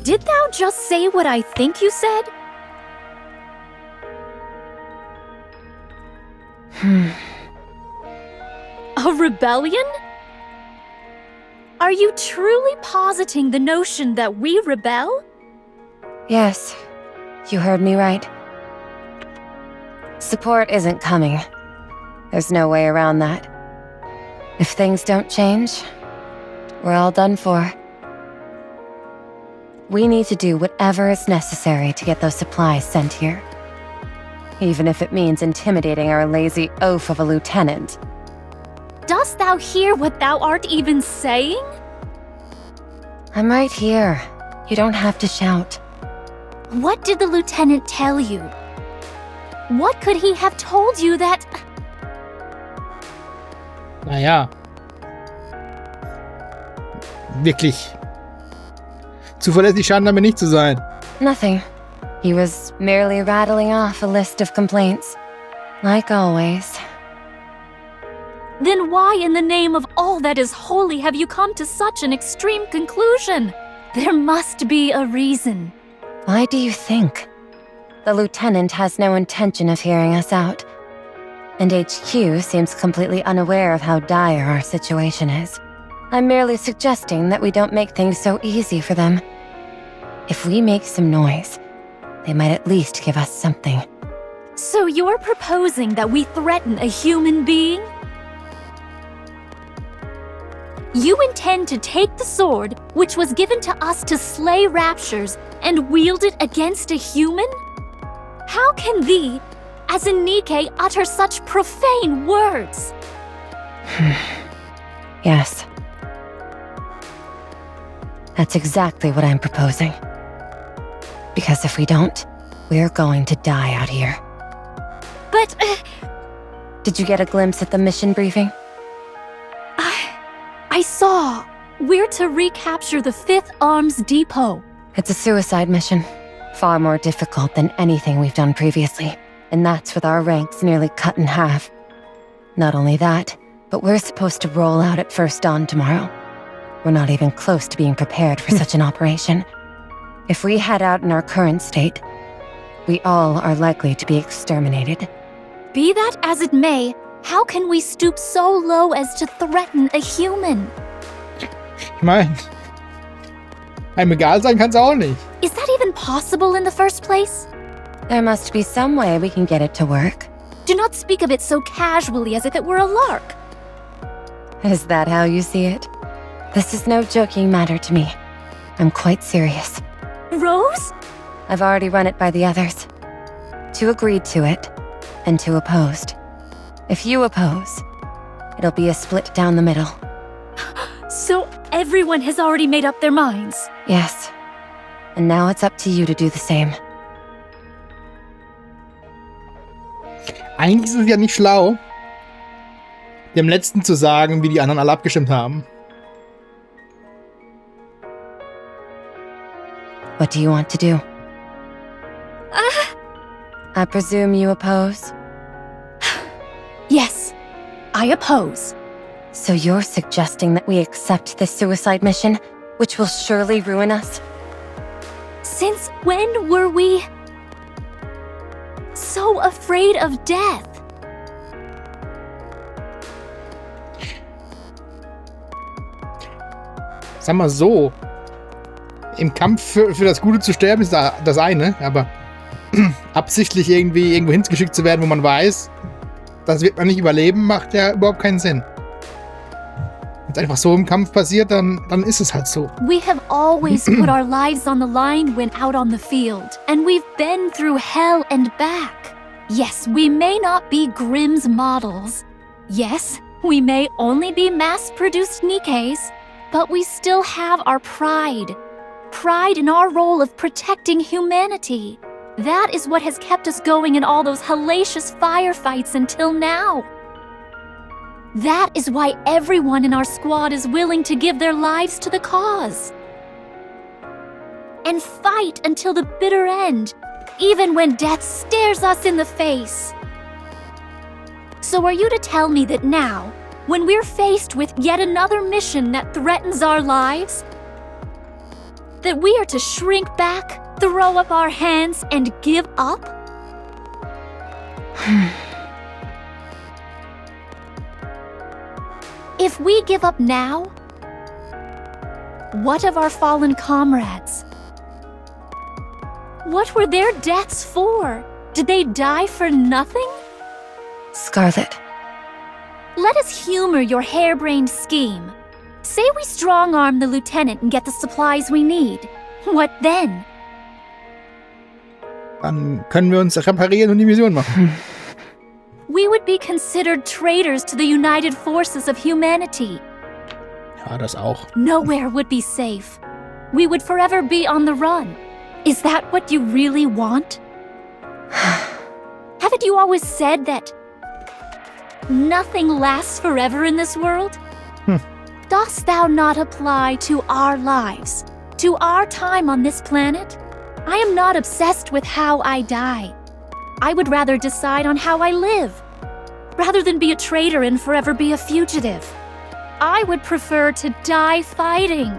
Did thou just say what I think you said? A rebellion? Are you truly positing the notion that we rebel? Yes, you heard me right. Support isn't coming. There's no way around that. If things don't change, we're all done for. We need to do whatever is necessary to get those supplies sent here. Even if it means intimidating our lazy oaf of a lieutenant. Dost thou hear what thou art even saying? I'm right here. You don't have to shout. What did the lieutenant tell you? What could he have told you that... Naja. Wirklich. Zuverlässig scheinen damit nicht zu sein. Nothing. He was merely rattling off a list of complaints. Like always. Then why in the name of all that is holy have you come to such an extreme conclusion? There must be a reason. Why do you think? The Lieutenant has no intention of hearing us out. And HQ seems completely unaware of how dire our situation is. I'm merely suggesting that we don't make things so easy for them. If we make some noise, they might at least give us something. So you're proposing that we threaten a human being? You intend to take the sword, which was given to us to slay raptures, and wield it against a human? How can thee, as a Nikke, utter such profane words? Yes. That's exactly what I'm proposing. Because if we don't, we're going to die out here. But... Did you get a glimpse at the mission briefing? I saw. We're to recapture the 5th Arms Depot. It's a suicide mission. Far more difficult than anything we've done previously. And that's with our ranks nearly cut in half. Not only that, but we're supposed to roll out at first dawn tomorrow. We're not even close to being prepared for such an operation. If we head out in our current state, we all are likely to be exterminated. Be that as it may, how can we stoop so low as to threaten a human? Ich meine, einem egal sein kann's auch nicht. Is that even possible in the first place? There must be some way we can get it to work. Do not speak of it so casually as if it were a lark. Is that how you see it? This is no joking matter to me. I'm quite serious. Rose? I've already run it by the others. 2 agreed to it, and 2 opposed. If you oppose, it'll be a split down the middle. So everyone has already made up their minds? Yes. And now it's up to you to do the same. Eigentlich ist es ja nicht schlau, dem Letzten zu sagen, wie die anderen alle abgestimmt haben. What do you want to do? I presume you oppose? Yes, I oppose. So you're suggesting that we accept this suicide mission, which will surely ruin us? Since when were we so afraid of death? Sag mal so, im Kampf für das Gute zu sterben ist das eine, aber absichtlich irgendwie irgendwo hingeschickt zu werden, wo man weiß, das wird man nicht überleben, macht ja überhaupt keinen Sinn. Wenn es einfach so im Kampf passiert, dann ist es halt so. We have always put our lives on the line when out on the field, and we've been through hell and back. Yes, we may not be Grimm's models. Yes, we may only be mass-produced Nikkes, but we still have our pride. Pride in our role of protecting humanity. That is what has kept us going in all those hellacious firefights until now. That is why everyone in our squad is willing to give their lives to the cause. And fight until the bitter end, even when death stares us in the face. So are you to tell me that now, when we're faced with yet another mission that threatens our lives, that we are to shrink back, throw up our hands, and give up? If we give up now, what of our fallen comrades? What were their deaths for? Did they die for nothing? Scarlet. Let us humor your harebrained scheme. Say we strong-arm the lieutenant and get the supplies we need. What then? Dann können wir uns reparieren und die Mission machen. We would be considered traitors to the united forces of humanity. Ja, das auch. Nowhere would be safe. We would forever be on the run. Is that what you really want? Haven't you always said that nothing lasts forever in this world? Dost thou not apply to our lives, to our time on this planet? I am not obsessed with how I die. I would rather decide on how I live. rather than be a traitor and forever be a fugitive. I would prefer to die fighting,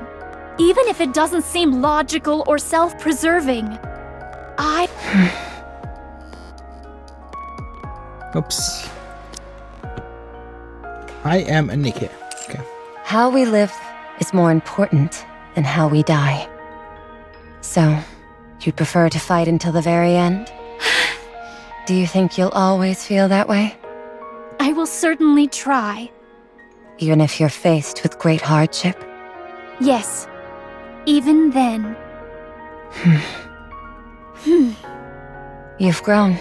even if it doesn't seem logical or self-preserving. Oops. I am a Nikke. Okay. How we live is more important than how we die. So, you'd prefer to fight until the very end? Do you think you'll always feel that way? I will certainly try. Even if you're faced with great hardship? Yes. Even then. You've grown.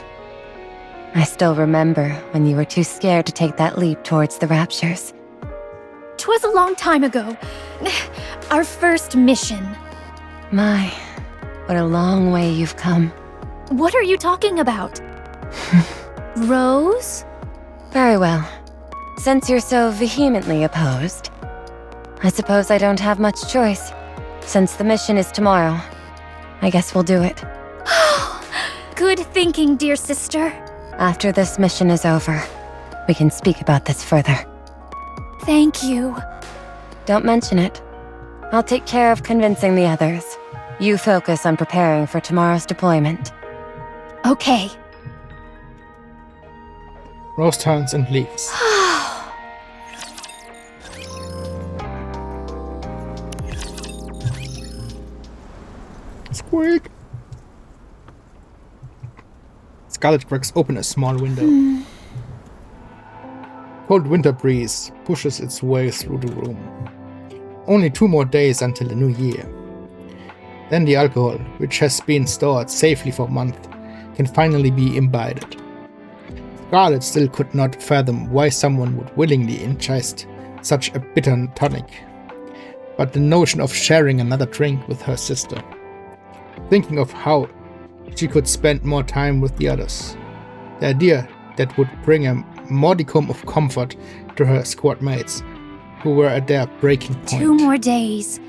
I still remember when you were too scared to take that leap towards the Raptures. 'Twas a long time ago. Our first mission. My, what a long way you've come. What are you talking about? Rose? Very well. Since you're so vehemently opposed, I suppose I don't have much choice. Since the mission is tomorrow, I guess we'll do it. Good thinking, dear sister. After this mission is over, we can speak about this further. Thank you. Don't mention it. I'll take care of convincing the others. You focus on preparing for tomorrow's deployment. Okay. Rose turns and leaves. Squeak! Scarlet cracks open a small window. Cold winter breeze pushes its way through the room. Only 2 more days until the new year. Then the alcohol, which has been stored safely for months, can finally be imbibed. Scarlet still could not fathom why someone would willingly ingest such a bitter tonic, but the notion of sharing another drink with her sister, thinking of how she could spend more time with the others, the idea that would bring a modicum of comfort to her squad mates, who were at their breaking point. 2 more days.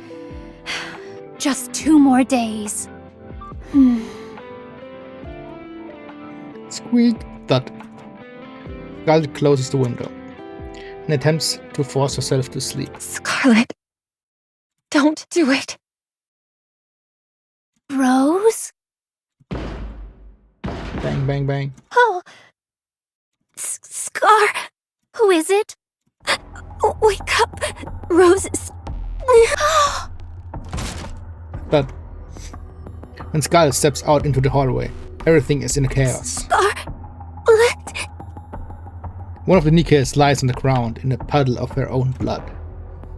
Just 2 more days. Squeak! Thud. Scarlet closes the window and attempts to force herself to sleep. Scarlet, don't do it. Rose? Bang, bang, bang. Oh. Scar. Who is it? Wake up. Roses. But when Scarlet steps out into the hallway, everything is in chaos. Scarlet. One of the Nikkes lies on the ground in a puddle of her own blood.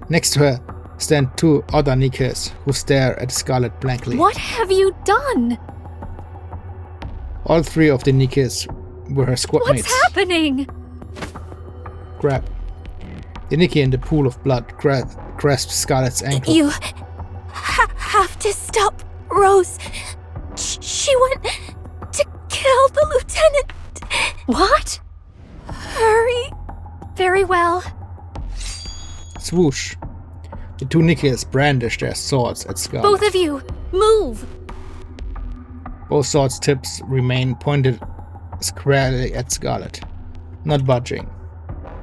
Next to her stand 2 other Nikkes who stare at Scarlet blankly. What have you done? All 3 of the Nikkes were her squad mates. What's happening? Grab. The Nikke in the pool of blood grasps Scarlet's ankle. You have to stop Rose. She went to kill the lieutenant. What? Hurry. Very well. Swoosh. The 2 Nikkes brandish their swords at Scarlet. Both of you, move. Both swords' tips remain pointed squarely at Scarlet, not budging.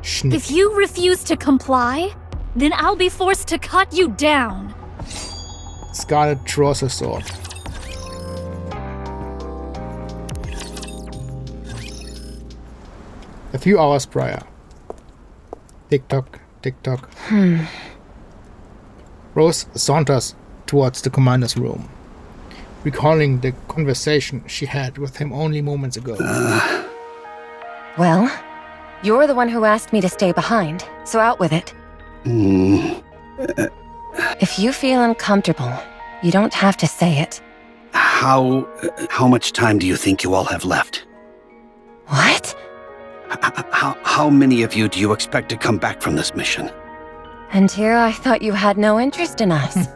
Schnick. If you refuse to comply, then I'll be forced to cut you down. Scarlet draws her sword. A few hours prior. Tick-tock, tick-tock. Rose saunters towards the commander's room, recalling the conversation she had with him only moments ago. Well, you're the one who asked me to stay behind, so out with it. If you feel uncomfortable, you don't have to say it. How much time do you think you all have left? What? How many of you do you expect to come back from this mission? And here I thought you had no interest in us.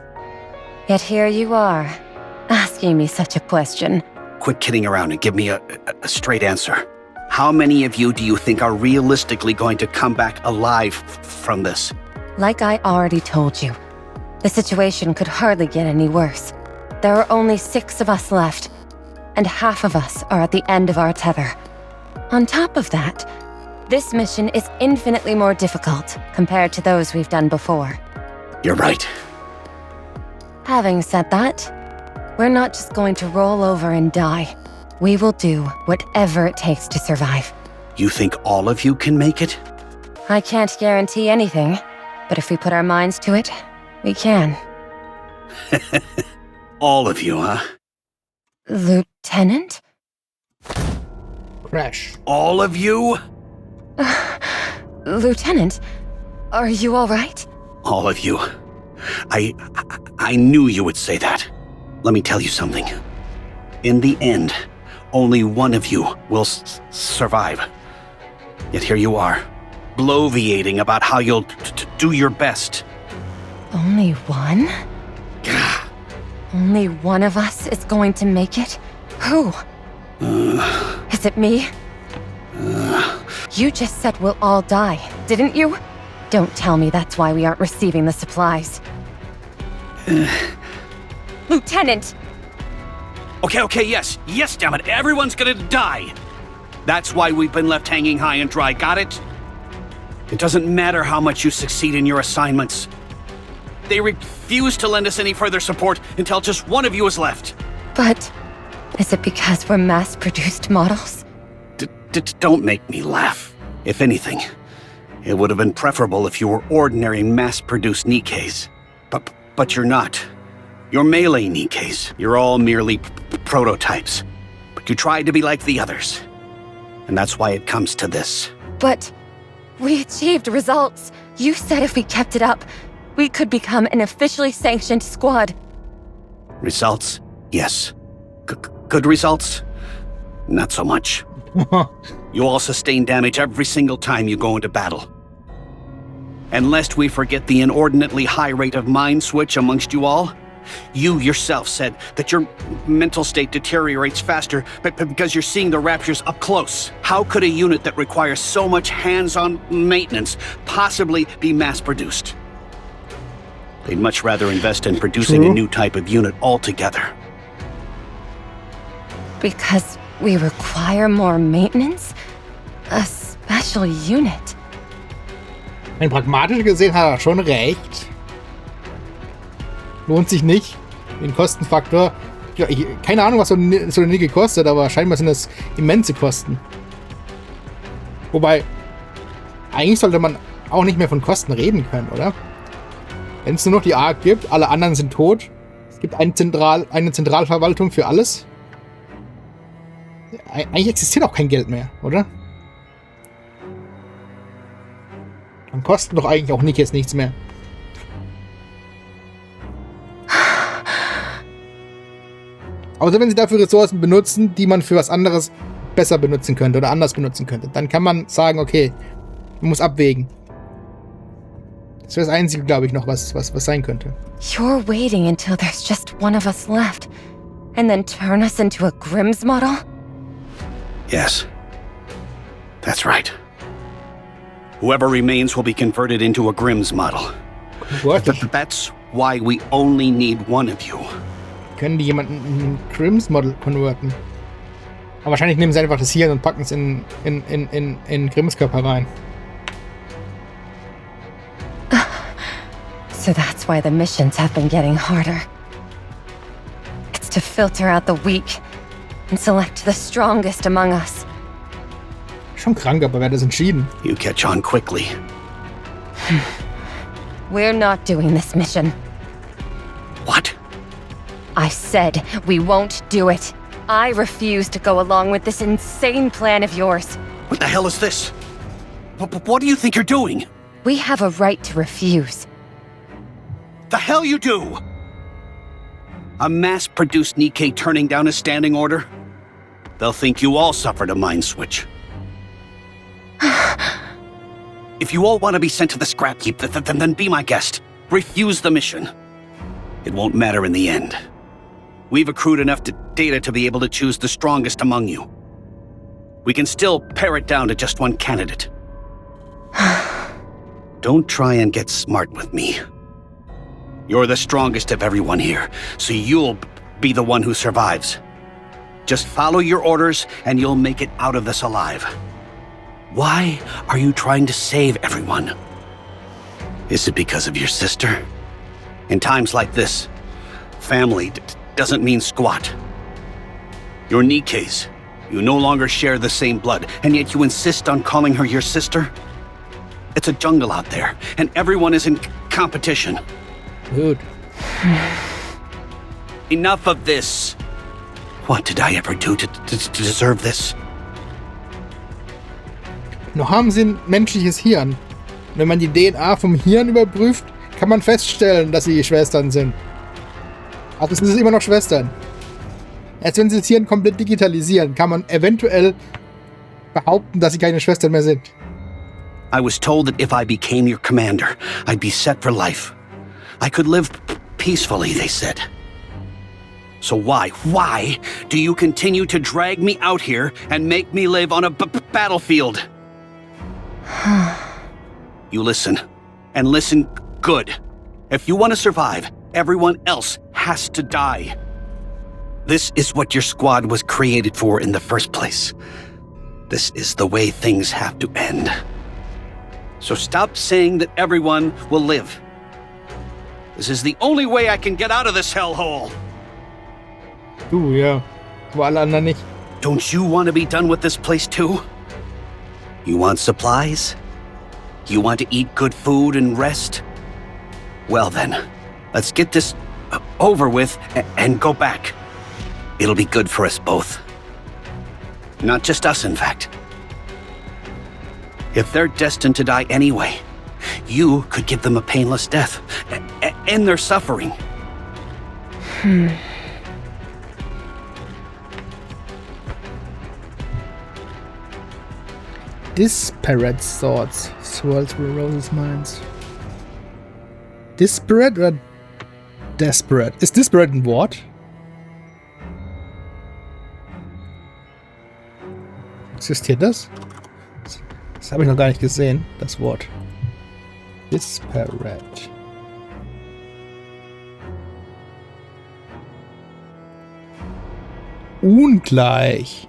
Yet here you are, asking me such a question. Quit kidding around and give me a straight answer. How many of you do you think are realistically going to come back alive from this? Like I already told you, the situation could hardly get any worse. There are only 6 of us left, and half of us are at the end of our tether. On top of that, This mission is infinitely more difficult compared to those we've done before. You're right. Having said that, we're not just going to roll over and die. We will do whatever it takes to survive. You think all of you can make it? I can't guarantee anything, but if we put our minds to it, we can. All of you, huh? Lieutenant? Crash. All of you? Lieutenant, are you all right? All of you. I knew you would say that. Let me tell you something. In the end, only one of you will survive. Yet here you are, bloviating about how you'll do your best. Only one? Only one of us is going to make it? Who? Is it me? You just said we'll all die, didn't you? Don't tell me that's why we aren't receiving the supplies. Lieutenant! Okay, yes, damn it, everyone's gonna die! That's why we've been left hanging high and dry, got it? It doesn't matter how much you succeed in your assignments. They refuse to lend us any further support until just one of you is left. But is it because we're mass-produced models? Don't make me laugh. If anything, it would have been preferable if you were ordinary mass-produced Nikkes. But you're not. You're melee Nikkes. You're all merely prototypes. But you tried to be like the others. And that's why it comes to this. But we achieved results. You said if we kept it up, we could become an officially sanctioned squad. Results? Yes. Good results? Not so much. You all sustain damage every single time you go into battle. And lest we forget the inordinately high rate of mind switch amongst you all, you yourself said that your mental state deteriorates faster because you're seeing the raptures up close. How could a unit that requires so much hands-on maintenance possibly be mass-produced? They'd much rather invest in producing a new type of unit altogether. Because we require more maintenance? A special unit? Ein pragmatisch gesehen hat er schon recht. Lohnt sich nicht. Den Kostenfaktor. Ja, keine Ahnung, was so eine Nikke kostet, aber scheinbar sind das immense Kosten. Wobei, eigentlich sollte man auch nicht mehr von Kosten reden können, oder? Wenn es nur noch die ARK gibt, alle anderen sind tot. Es gibt eine Zentralverwaltung für alles. Eigentlich existiert auch kein Geld mehr, oder? Dann kosten doch eigentlich auch Nikkes nichts mehr. Außer wenn sie dafür Ressourcen benutzen, die man für was anderes besser benutzen könnte oder anders benutzen könnte. Dann kann man sagen, okay, man muss abwägen. Das wäre das Einzige, glaube ich, noch, was sein könnte. You're waiting until there's just one of us left, and then turn us into a Grimm's model? Yes. That's right. Whoever remains will be converted into a Grimm's model. That's why we only need one of you. Können die jemanden in ein Grimm's Model konverten? Aber wahrscheinlich nehmen sie einfach das hier und packen es in Grimms Körper rein. So that's why the missions have been getting harder. It's to filter out the weak and select the strongest among us. Schon krank, aber wer hat das entschieden? You catch on quickly. We're not doing this mission. What? I said we won't do it. I refuse to go along with this insane plan of yours. What the hell is this? What do you think you're doing? We have a right to refuse. The hell you do? A mass-produced Nikke turning down a standing order? They'll think you all suffered a mind switch. If you all want to be sent to the scrap heap, then be my guest. Refuse the mission. It won't matter in the end. We've accrued enough data to be able to choose the strongest among you. We can still pare it down to just one candidate. Don't try and get smart with me. You're the strongest of everyone here, so you'll be the one who survives. Just follow your orders and you'll make it out of this alive. Why are you trying to save everyone? Is it because of your sister? In times like this, family doesn't mean squat. You're Nikke's. You no longer share the same blood, and yet you insist on calling her your sister? It's a jungle out there, and everyone is in competition. Gut. Enough of this. What did I ever do to deserve this? Noch haben sie ein menschliches Hirn. Wenn man die DNA vom Hirn überprüft, kann man feststellen, dass sie Schwestern sind. Aber sind es immer noch Schwestern. Erst wenn sie das Hirn komplett digitalisieren, kann man eventuell behaupten, dass sie keine Schwestern mehr sind. I was told that if I became your commander, I'd be set for life. I could live peacefully, they said. So why do you continue to drag me out here and make me live on a battlefield? You listen, and listen good. If you want to survive, everyone else has to die. This is what your squad was created for in the first place. This is the way things have to end. So stop saying that everyone will live. This is the only way I can get out of this hellhole. Ja. Aber alle anderen nicht. Don't you want to be done with this place too? You want supplies? You want to eat good food and rest? Well then, let's get this over with and go back. It'll be good for us both. Not just us, in fact. If they're destined to die anyway, you could give them a painless death, end their suffering. Disparate thoughts swirled through Rose's mind. Disparate oder desperate? Ist disparate ein Wort? Existiert das? Das habe ich noch gar nicht gesehen, das Wort. Disparate. Ungleich.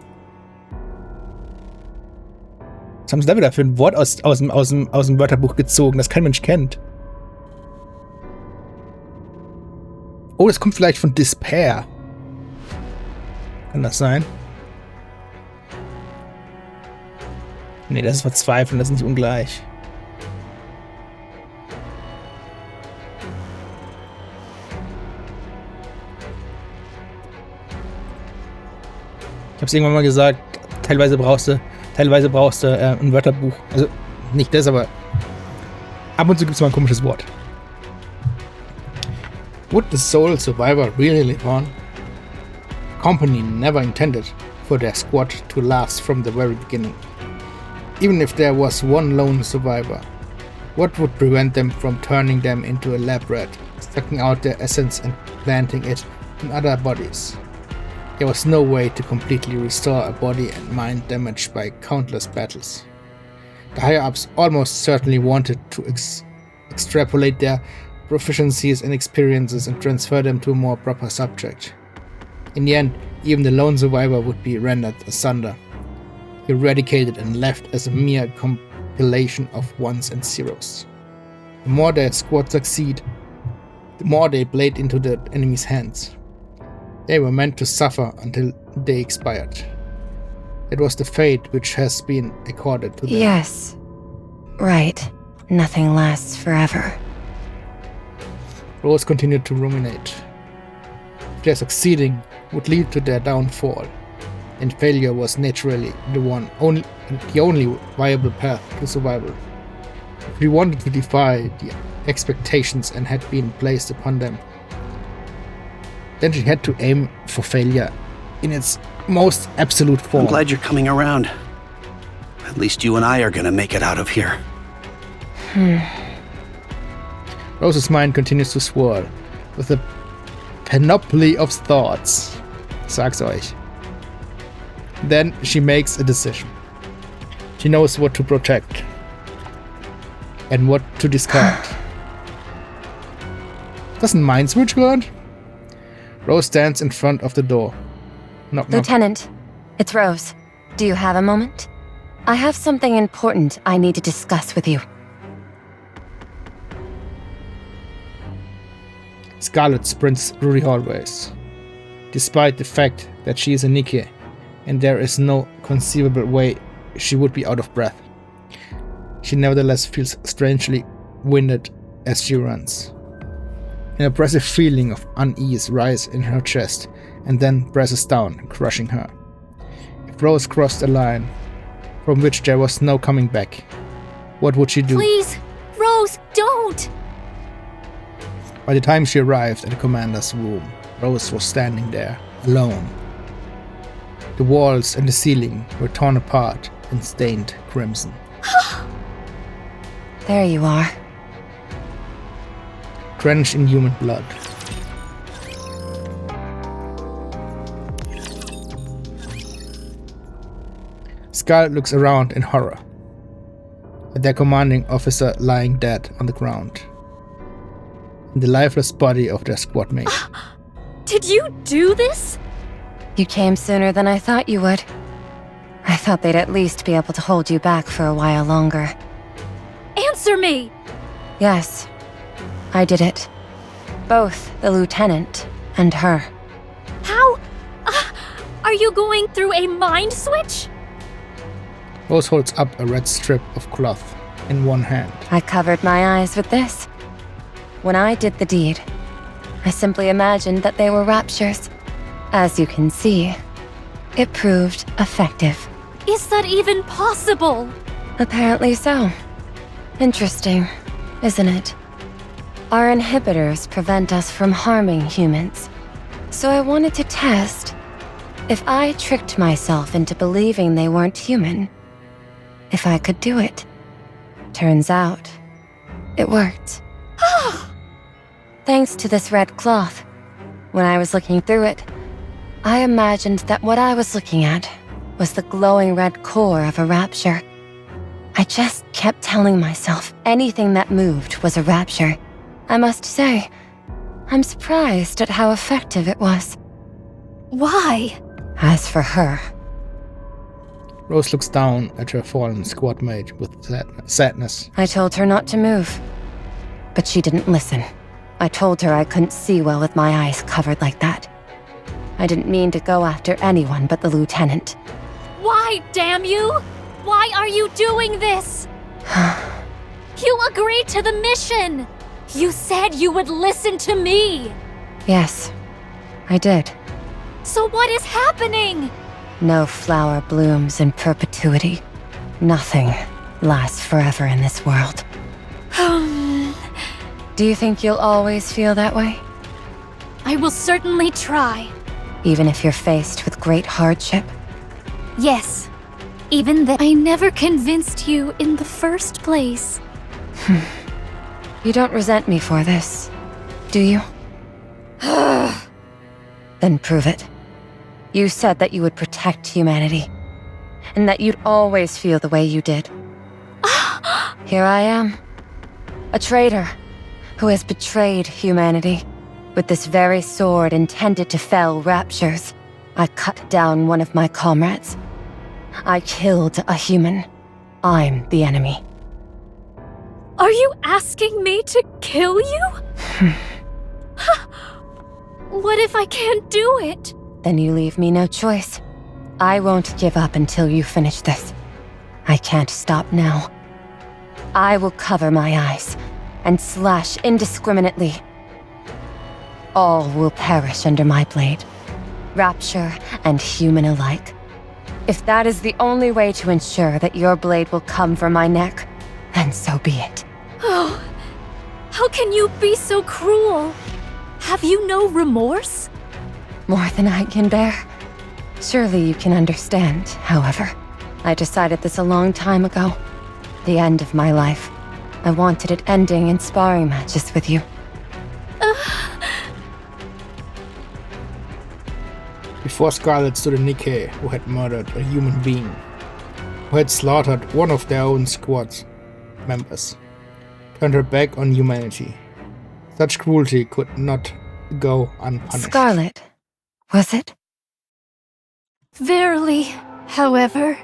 Was haben sie da wieder für ein Wort aus dem Wörterbuch gezogen, das kein Mensch kennt? Oh, das kommt vielleicht von Despair. Kann das sein? Nee, das ist Verzweifeln, das ist nicht ungleich. Ich hab's irgendwann mal gesagt, teilweise brauchst du ein Wörterbuch. Also nicht das, aber ab und zu gibt's mal ein komisches Wort. Would the sole survivor really live on? The company never intended for their squad to last from the very beginning. Even if there was one lone survivor, what would prevent them from turning them into a lab rat, sucking out their essence and planting it in other bodies? There was no way to completely restore a body and mind damaged by countless battles. The higher-ups almost certainly wanted to extrapolate their proficiencies and experiences and transfer them to a more proper subject. In the end, even the lone survivor would be rendered asunder, eradicated and left as a mere compilation of ones and zeros. The more their squad succeed, the more they played into the enemy's hands. They were meant to suffer until they expired. It was the fate which has been accorded to them. Yes. Right. Nothing lasts forever. Rose continued to ruminate. Their succeeding would lead to their downfall, and failure was naturally the only viable path to survival. If we wanted to defy the expectations and had been placed upon them, then she had to aim for failure in its most absolute form. I'm glad you're coming around. At least you and I are gonna make it out of here. Rose's mind continues to swirl with a panoply of thoughts. Sag's euch. Then she makes a decision. She knows what to protect and what to discard. Das ein Mind Switch gerade? Rose stands in front of the door. Knock, knock. Lieutenant, it's Rose. Do you have a moment? I have something important I need to discuss with you. Scarlet sprints through the hallways. Despite the fact that she is a Nikke, and there is no conceivable way she would be out of breath, she nevertheless feels strangely winded as she runs. An oppressive feeling of unease rises in her chest and then presses down, crushing her. If Rose crossed a line from which there was no coming back, what would she do? Please, Rose, don't! By the time she arrived at the commander's room, Rose was standing there, alone. The walls and the ceiling were torn apart and stained crimson. There you are. Drenched in human blood. Scarlet looks around in horror at their commanding officer lying dead on the ground, and the lifeless body of their squad mate. Did you do this? You came sooner than I thought you would. I thought they'd at least be able to hold you back for a while longer. Answer me! Yes, I did it. Both the lieutenant and her. How? Are you going through a mind switch? Rose holds up a red strip of cloth in one hand. I covered my eyes with this. When I did the deed, I simply imagined that they were raptures. As you can see, it proved effective. Is that even possible? Apparently so. Interesting, isn't it? Our inhibitors prevent us from harming humans. So I wanted to test if I tricked myself into believing they weren't human, if I could do it. Turns out, it worked. Thanks to this red cloth. When I was looking through it, I imagined that what I was looking at was the glowing red core of a rapture. I just kept telling myself anything that moved was a rapture. I must say, I'm surprised at how effective it was. Why? As for her, Rose looks down at her fallen squad mate with sadness. I told her not to move, but she didn't listen. I told her I couldn't see well with my eyes covered like that. I didn't mean to go after anyone but the lieutenant. Why, damn you? Why are you doing this? You agreed to the mission! You said you would listen to me! Yes, I did. So what is happening? No flower blooms in perpetuity. Nothing lasts forever in this world. Do you think you'll always feel that way? I will certainly try. Even if you're faced with great hardship? Yes. Even that I never convinced you in the first place. You don't resent me for this, do you? Then prove it. You said that you would protect humanity, and that you'd always feel the way you did. Here I am, a traitor who has betrayed humanity. With this very sword intended to fell raptures, I cut down one of my comrades. I killed a human. I'm the enemy. Are you asking me to kill you? What if I can't do it? Then you leave me no choice. I won't give up until you finish this. I can't stop now. I will cover my eyes and slash indiscriminately. All will perish under my blade, rapture and human alike. If that is the only way to ensure that your blade will come for my neck, then so be it. Oh, how can you be so cruel? Have you no remorse? More than I can bear. Surely you can understand, however. I decided this a long time ago. The end of my life. I wanted it ending in sparring matches with you. Before Scarlet stood a Nikke who had murdered a human being, who had slaughtered one of their own squad's members, turned her back on humanity. Such cruelty could not go unpunished. Scarlet, was it? Verily, however.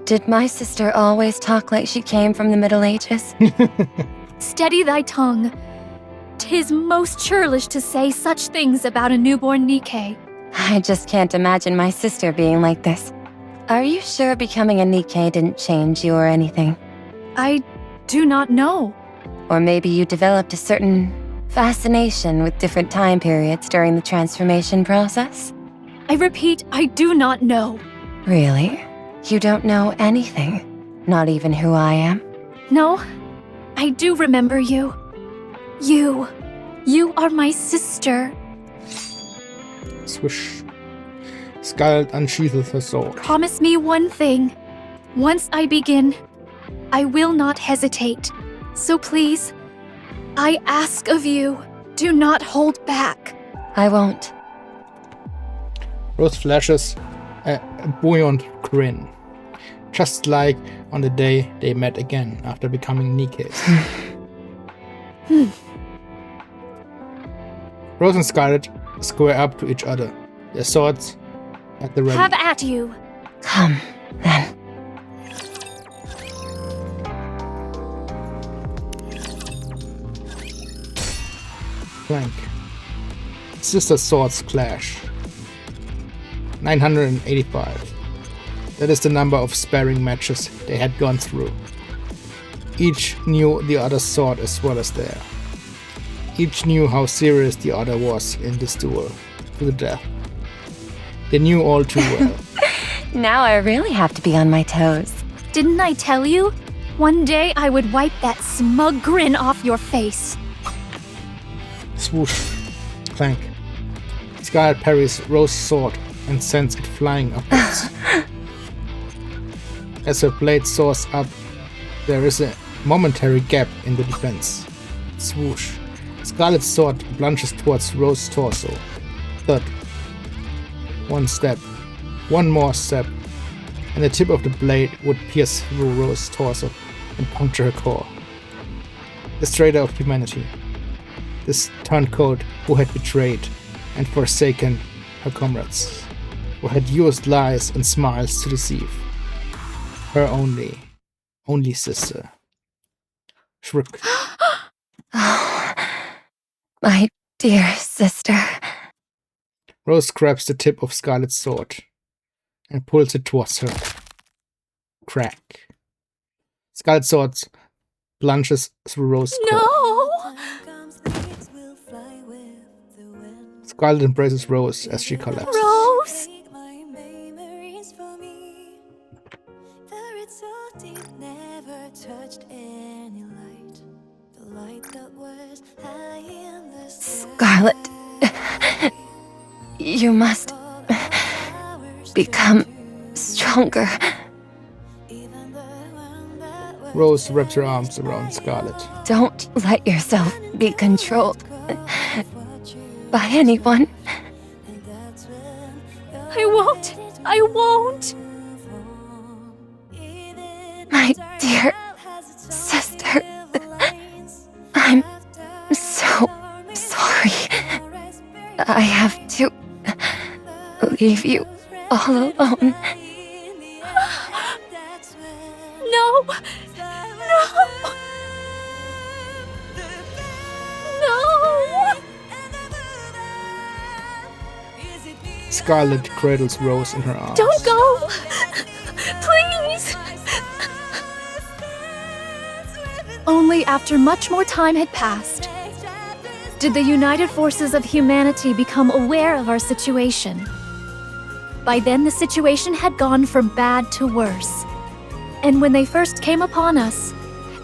Did my sister always talk like she came from the Middle Ages? Steady thy tongue. 'Tis most churlish to say such things about a newborn Nikke. I just can't imagine my sister being like this. Are you sure becoming a Nikke didn't change you or anything? I do not know. Or maybe you developed a certain fascination with different time periods during the transformation process? I repeat, I do not know. Really? You don't know anything? Not even who I am? No, I do remember you. You are my sister. Swish. Scarlet unsheathes her sword. Promise me one thing. Once I begin, I will not hesitate. So please, I ask of you, do not hold back. I won't. Rose flashes a buoyant grin, just like on the day they met again after becoming Nikkes. Rose and Scarlet square up to each other, their swords at the ready. Have at you. Come, then. Flank. Sister swords clash. 985. That is the number of sparring matches they had gone through. Each knew the other's sword as well as theirs. Each knew how serious the other was in this duel, to the death. They knew all too well. Now I really have to be on my toes. Didn't I tell you? One day I would wipe that smug grin off your face. Swoosh. Clank. Scarlet parries Rose's sword and sends it flying upwards. As her blade soars up, there is a momentary gap in the defense. Swoosh. Scarlet's sword plunges towards Rose's torso. Thud. One step. One more step. And the tip of the blade would pierce through Rose's torso and puncture her core. This traitor of humanity. This turncoat who had betrayed and forsaken her comrades. Who had used lies and smiles to deceive. Her only sister. Shriek. Oh, my dear sister. Rose grabs the tip of Scarlet's sword and pulls it towards her. Crack. Scarlet's sword plunges through Rose's core. No! Scarlet embraces Rose as she collapses. Rose! Scarlet, you must become stronger. Rose wraps her arms around Scarlet. Don't let yourself be controlled by anyone. I won't! My dear sister, I'm so sorry. I have to leave you all alone. No! Scarlet cradles Rose in her arms. Don't go! Please! Only after much more time had passed did the united forces of humanity become aware of our situation. By then, the situation had gone from bad to worse. And when they first came upon us,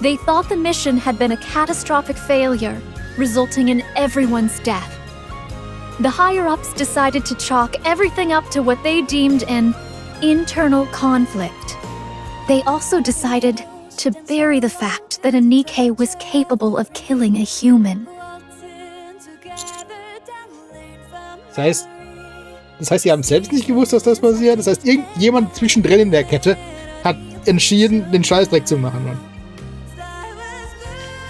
they thought the mission had been a catastrophic failure, resulting in everyone's death. The higher-ups decided to chalk everything up to what they deemed an internal conflict. They also decided to bury the fact that a Nikke was capable of killing a human. Das heißt, sie haben selbst nicht gewusst, dass das passiert. Das heißt, irgendjemand zwischendrin in der Kette hat entschieden, den Scheißdreck zu machen. Mann.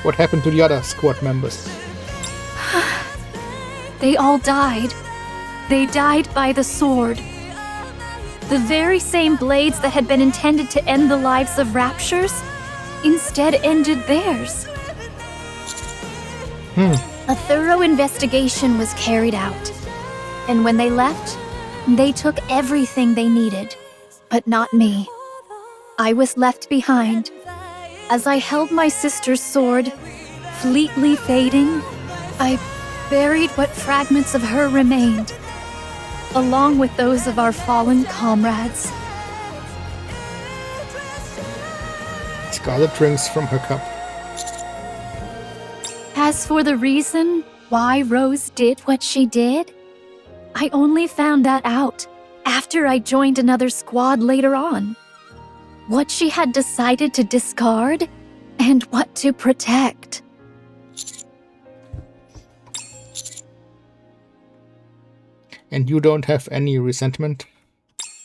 What happened to the other squad members? They all died. They died by the sword. The very same blades that had been intended to end the lives of Raptures instead ended theirs. A thorough investigation was carried out, and when they left, they took everything they needed, but not me. I was left behind. As I held my sister's sword, fleetly fading, I buried what fragments of her remained, along with those of our fallen comrades. Scarlet drinks from her cup. As for the reason why Rose did what she did, I only found that out after I joined another squad later on. What she had decided to discard and what to protect. And you don't have any resentment?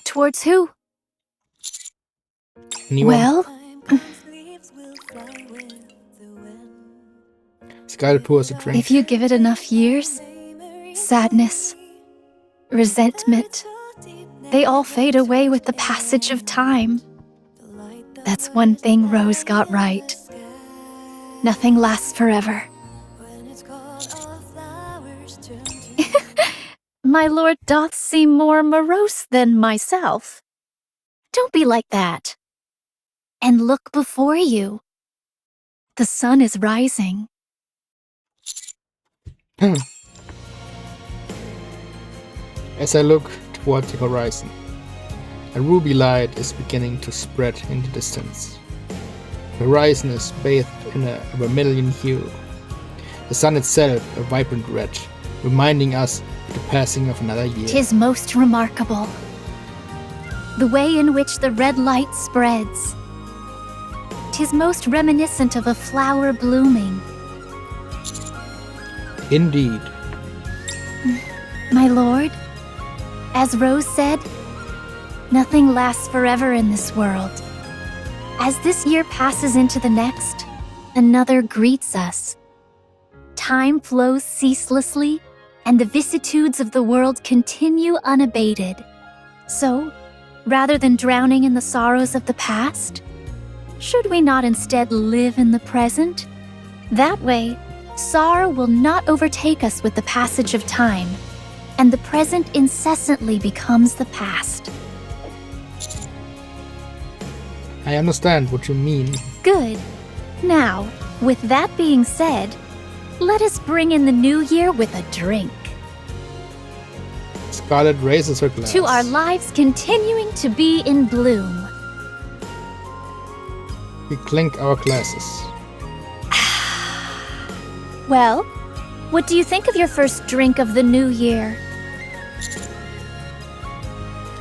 Towards who? Anyone? Well, Scarlet pours a drink. if you give it enough years, sadness, resentment, they all fade away with the passage of time. That's one thing Rose got right. Nothing lasts forever. My lord doth seem more morose than myself. Don't be like that. And look before you. The sun is rising. As I look toward the horizon, a ruby light is beginning to spread in the distance. The horizon is bathed in a vermilion hue. The sun itself a vibrant red, reminding us of the passing of another year. 'Tis most remarkable. The way in which the red light spreads. 'Tis most reminiscent of a flower blooming. Indeed. My lord, as Rose said, nothing lasts forever in this world. As this year passes into the next, another greets us. Time flows ceaselessly, and the vicissitudes of the world continue unabated. So, rather than drowning in the sorrows of the past, should we not instead live in the present? That way, sorrow will not overtake us with the passage of time, and the present incessantly becomes the past. I understand what you mean. Good. Now, with that being said, let us bring in the new year with a drink. Scarlet raises her glass. To our lives continuing to be in bloom. We clink our glasses. Well, what do you think of your first drink of the new year?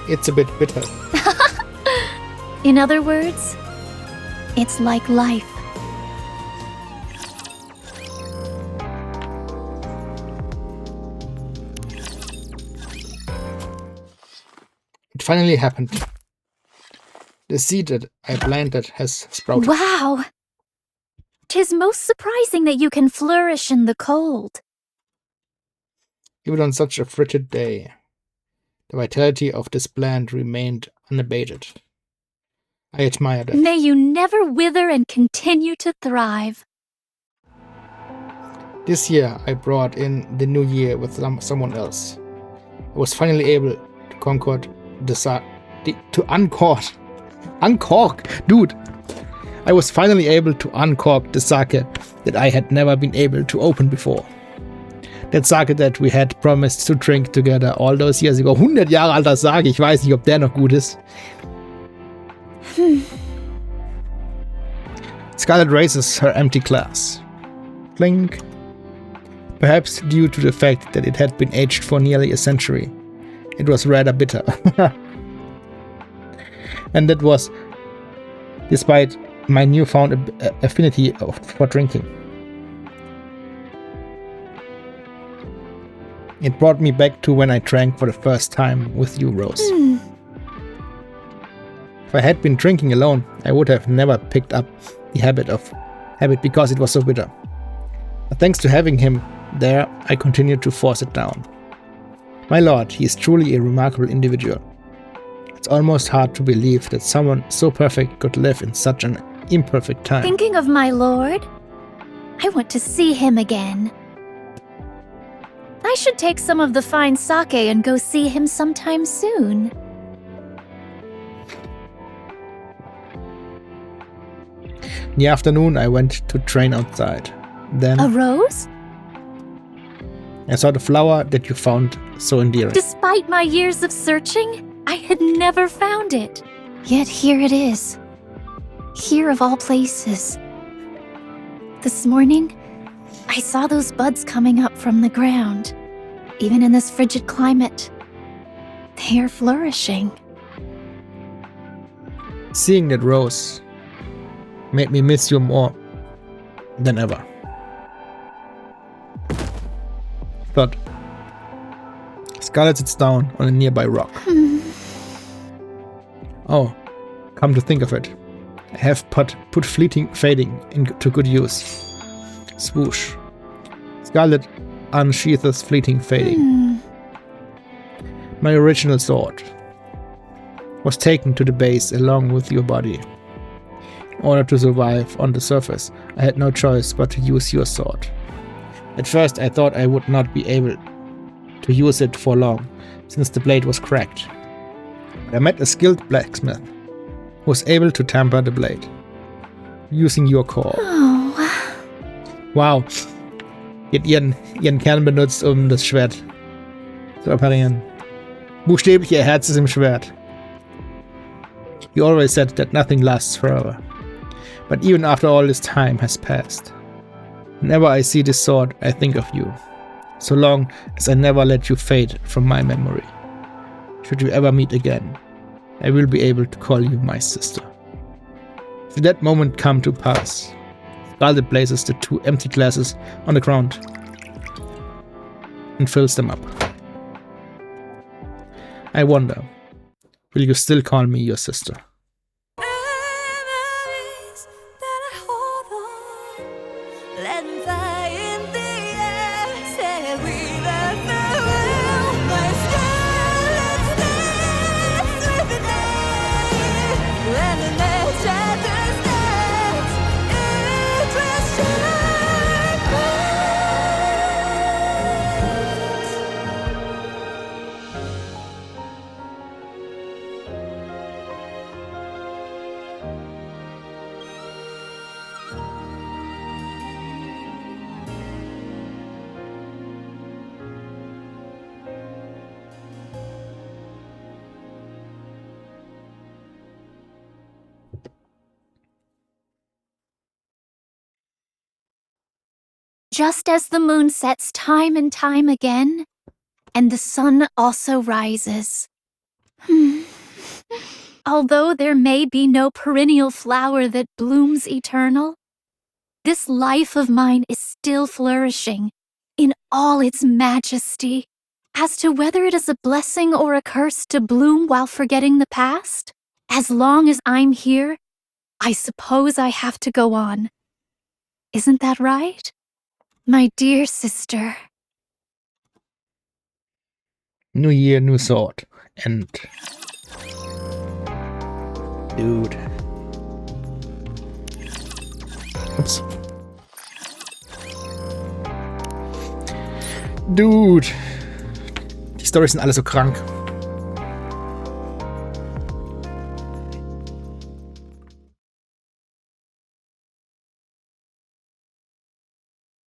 It's a bit bitter. In other words, it's like life. It finally happened. The seed that I planted has sprouted. Wow! 'Tis most surprising that you can flourish in the cold. Even on such a frigid day, the vitality of this plant remained unabated. I admire that. May you never wither and continue to thrive. This year, I brought in the new year with someone else. I was finally able to uncork I was finally able to uncork the sake that I had never been able to open before. That sake that we had promised to drink together all those years ago. 100 Jahre alter Sake, ich weiß nicht, ob der noch gut ist. Scarlet raises her empty glass. Clink. Perhaps due to the fact that it had been aged for nearly a century, it was rather bitter. And that was despite my newfound affinity for drinking. It brought me back to when I drank for the first time with you, Rose. If I had been drinking alone, I would have never picked up the habit because it was so bitter. But thanks to having him there, I continued to force it down. My lord, he is truly a remarkable individual. It's almost hard to believe that someone so perfect could live in such an imperfect time. Thinking of my lord? I want to see him again. I should take some of the fine sake and go see him sometime soon. In the afternoon, I went to train outside. Then A rose? I saw the flower that you found so endearing. Despite my years of searching, I had never found it. Yet here it is. Here of all places. This morning, I saw those buds coming up from the ground. Even in this frigid climate, they are flourishing. Seeing that rose made me miss you more than ever. But Scarlet sits down on a nearby rock. Oh, come to think of it, I have put fleeting fading into good use. Swoosh. Scarlet unsheathes fleeting fading. My original sword was taken to the base along with your body. In order to survive on the surface, I had no choice but to use your sword. At first I thought I would not be able to use it for long, since the blade was cracked. But I met a skilled blacksmith who was able to tamper the blade, using your core. Oh. Wow. Die hat ihren Kern benutzt, um das Schwert zu reparieren. Buchstäblich, ihr Herz ist im Schwert. You always said that nothing lasts forever. But even after all this time has passed, whenever I see this sword, I think of you. So long as I never let you fade from my memory. Should you ever meet again, I will be able to call you my sister. Should that moment come to pass, Scarlet places the 2 empty glasses on the ground and fills them up. I wonder, will you still call me your sister? Just as the moon sets time and time again, and the sun also rises. Although there may be no perennial flower that blooms eternal, this life of mine is still flourishing in all its majesty. As to whether it is a blessing or a curse to bloom while forgetting the past, as long as I'm here, I suppose I have to go on. Isn't that right? My dear sister. New year, new sword. And... Dude. Ups. Dude. Die Storys sind alle so krank.